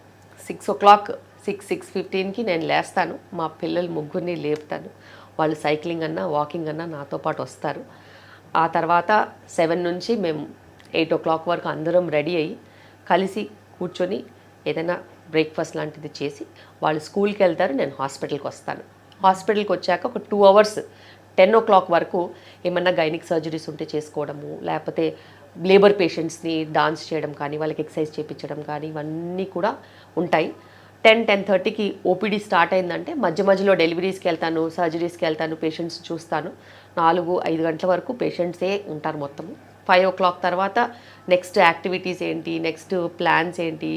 6 o'clock 6:15కి నేను లేస్తాను. మా పిల్లలు ముగ్గురిని లేపుతాను. వాళ్ళు సైక్లింగ్ అన్నా వాకింగ్ అన్నా నాతో పాటు వస్తారు. ఆ తర్వాత 7 నుంచి మేము 8 o'clock వరకు అందరం రెడీ అయ్యి కలిసి కూర్చొని ఏదైనా బ్రేక్ఫాస్ట్ లాంటిది చేసి వాళ్ళు స్కూల్కి వెళ్తారు, నేను హాస్పిటల్కి వస్తాను. హాస్పిటల్కి వచ్చాక ఒక 2 అవర్స్ 10 o'clock వరకు ఏమన్నా గైనిక్ సర్జరీస్ ఉంటే చేసుకోవడము, లేకపోతే లేబర్ పేషెంట్స్ని డాన్స్ చేయడం కానీ, వాళ్ళకి ఎక్సర్సైజ్ చేయించడం కానీ, ఇవన్నీ కూడా ఉంటాయి. 10-10:30కి ఓపీడీ స్టార్ట్ అయిందంటే మధ్య మధ్యలో డెలివరీస్కి వెళ్తాను, సర్జరీస్కి వెళ్తాను, పేషెంట్స్ చూస్తాను. 4-5 గంటల వరకు పేషెంట్సే ఉంటారు మొత్తము. 5 o'clock తర్వాత నెక్స్ట్ యాక్టివిటీస్ ఏంటి, నెక్స్ట్ ప్లాన్స్ ఏంటి,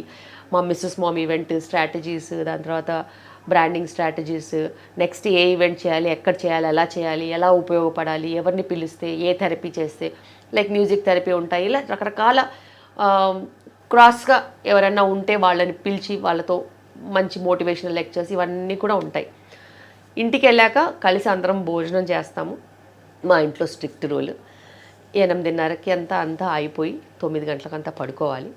మా మిస్సెస్ మామ్ ఈవెంట్ స్ట్రాటజీస్, దాని తర్వాత బ్రాండింగ్ స్ట్రాటజీస్, నెక్స్ట్ ఏ ఈవెంట్ చేయాలి, ఎక్కడ చేయాలి, ఎలా ఉపయోగపడాలి, ఎవరిని పిలిస్తే, ఏ థెరపీ చేస్తే, లైక్ మ్యూజిక్ థెరపీ ఉంటాయి. ఇలా రకరకాల క్రాస్గా ఎవరైనా ఉంటే వాళ్ళని పిలిచి వాళ్ళతో మంచి మోటివేషనల్ లెక్చర్స్ ఇవన్నీ కూడా ఉంటాయి. ఇంటికి వెళ్ళాక కలిసి అందరం భోజనం చేస్తాము. మా ఇంట్లో స్ట్రిక్ట్ రూల్ 8:30కి అంతా అయిపోయి 9 గంటలకంతా పడుకోవాలి.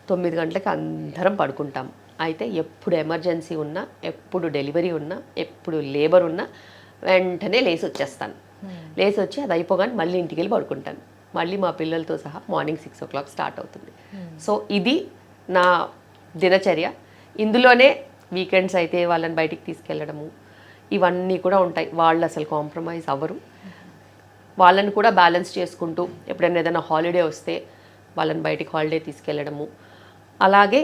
9 గంటలకి అందరం పడుకుంటాము. అయితే ఎప్పుడు ఎమర్జెన్సీ ఉన్నా, ఎప్పుడు డెలివరీ ఉన్నా, ఎప్పుడు లేబర్ ఉన్నా వెంటనే లేచి వచ్చేస్తాను. లేచి వచ్చి అది అయిపోగానే మళ్ళీ ఇంటికి వెళ్ళి పడుకుంటాను. మళ్ళీ మా పిల్లలతో సహా మార్నింగ్ 6 o'clock స్టార్ట్ అవుతుంది. సో ఇది నా దినచర్య. ఇందులోనే వీకెండ్స్ అయితే వాళ్ళని బయటికి తీసుకెళ్ళడము ఇవన్నీ కూడా ఉంటాయి. వాళ్ళు అసలు కాంప్రమైజ్ అవ్వరు. వాళ్ళని కూడా బ్యాలెన్స్ చేసుకుంటూ ఎప్పుడైనా ఏదైనా హాలిడే వస్తే వాళ్ళని బయటికి హాలిడే తీసుకెళ్ళడము, అలాగే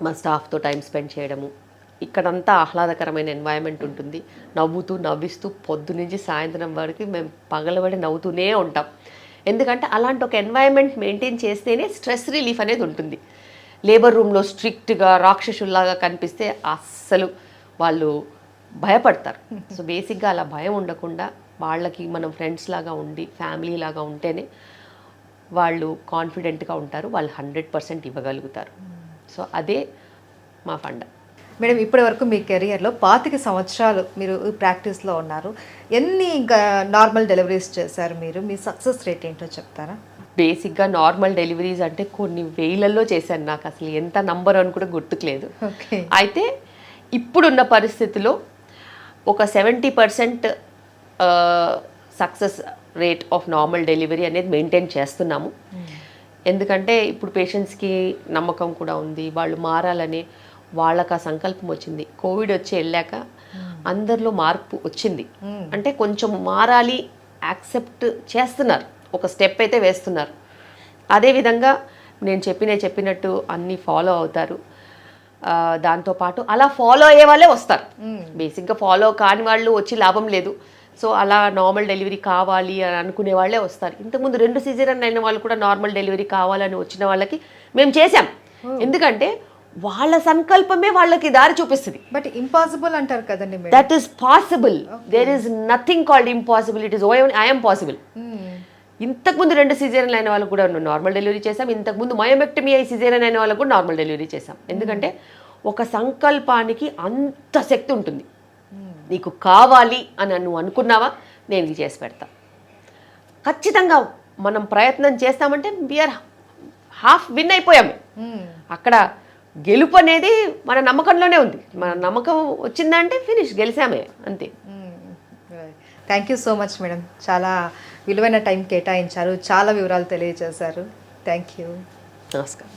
మా స్టాఫ్తో టైం స్పెండ్ చేయడము. ఇక్కడంతా ఆహ్లాదకరమైన ఎన్వైరన్మెంట్ ఉంటుంది. నవ్విస్తూ పొద్దు నుంచి సాయంత్రం వరకు మేము పగలబడి నవ్వుతూనే ఉంటాం. ఎందుకంటే అలాంటి ఒక ఎన్వైరన్మెంట్ మెయింటైన్ చేస్తేనే స్ట్రెస్ రిలీఫ్ అనేది ఉంటుంది. లేబర్ రూమ్లో స్ట్రిక్ట్గా రాక్షసుల్లాగా కనిపిస్తే అస్సలు వాళ్ళు భయపడతారు. సో బేసిక్గా అలా భయం ఉండకుండా వాళ్ళకి మనం ఫ్రెండ్స్ లాగా ఉండి ఫ్యామిలీ లాగా ఉంటేనే వాళ్ళు కాన్ఫిడెంట్గా ఉంటారు, వాళ్ళు 100% ఇవ్వగలుగుతారు. సో అదే మా ఫండ. మేడం, ఇప్పటి వరకు మీ కెరియర్లో 25 సంవత్సరాలు మీరు ఈ ప్రాక్టీస్లో ఉన్నారు. ఎన్ని ఇంకా నార్మల్ డెలివరీస్ చేశారు మీరు? మీ సక్సెస్ రేట్ ఏంటో చెప్తారా? బేసిక్గా నార్మల్ డెలివరీస్ అంటే కొన్ని వేలల్లో చేశాను. నాకు అసలు ఎంత నంబర్ అని కూడా గుర్తుకులేదు. అయితే ఇప్పుడున్న పరిస్థితిలో ఒక 70% success rate of normal delivery అనేది మెయింటైన్ చేస్తున్నాము. ఎందుకంటే ఇప్పుడు పేషెంట్స్కి నమ్మకం కూడా ఉంది, వాళ్ళు మారాలని వాళ్ళకి ఆ సంకల్పం వచ్చింది. కోవిడ్ వచ్చి వెళ్ళాక అందరిలో మార్పు వచ్చింది. అంటే కొంచెం మారాలి, యాక్సెప్ట్ చేస్తున్నారు, ఒక స్టెప్ అయితే వేస్తున్నారు. అదేవిధంగా నేను చెప్పినట్టు అన్నీ ఫాలో అవుతారు. దాంతోపాటు అలా ఫాలో అయ్యే వాళ్ళే వస్తారు. బేసిక్గా ఫాలో కాని వాళ్ళు వచ్చి లాభం లేదు. సో అలా నార్మల్ డెలివరీ కావాలి అని అనుకునే వాళ్ళే వస్తారు. ఇంతకుముందు 2 సిజేరియన్ అయిన వాళ్ళు కూడా నార్మల్ డెలివరీ కావాలని వచ్చిన వాళ్ళకి మేము చేసాం. ఎందుకంటే వాళ్ళ సంకల్పమే వాళ్ళకి దారి చూపిస్తుంది. బట్ ఇంపాసిబుల్ అంటారు కదండి. That is possible. There is nothing called impossible. It is I'm possible. ఇంతకుముందు 2 సిజేరియన్ అయిన వాళ్ళకు కూడా నార్మల్ డెలివరీ చేసాం. ఇంతకుముందు మయోమెక్టమీ అయి సిజేరియన్ అయిన వాళ్ళకు కూడా నార్మల్ డెలివరీ చేసాం. ఎందుకంటే ఒక సంకల్పానికి అంత శక్తి ఉంటుంది. నీకు కావాలి అని నువ్వు అనుకున్నావా, నేను ఇది చేసి పెడతా. ఖచ్చితంగా మనం ప్రయత్నం చేస్తామంటే వీఆర్ హాఫ్ విన్ అయిపోయాము. అక్కడ గెలుపు అనేది మన నమ్మకంలోనే ఉంది. మన నమ్మకం వచ్చిందంటే ఫినిష్, గెలిచామే అంతే. Thank you so much madam. చాలా విలువైన టైం కేటాయించారు, చాలా వివరాలు తెలియజేశారు. Thank you. నమస్కారం.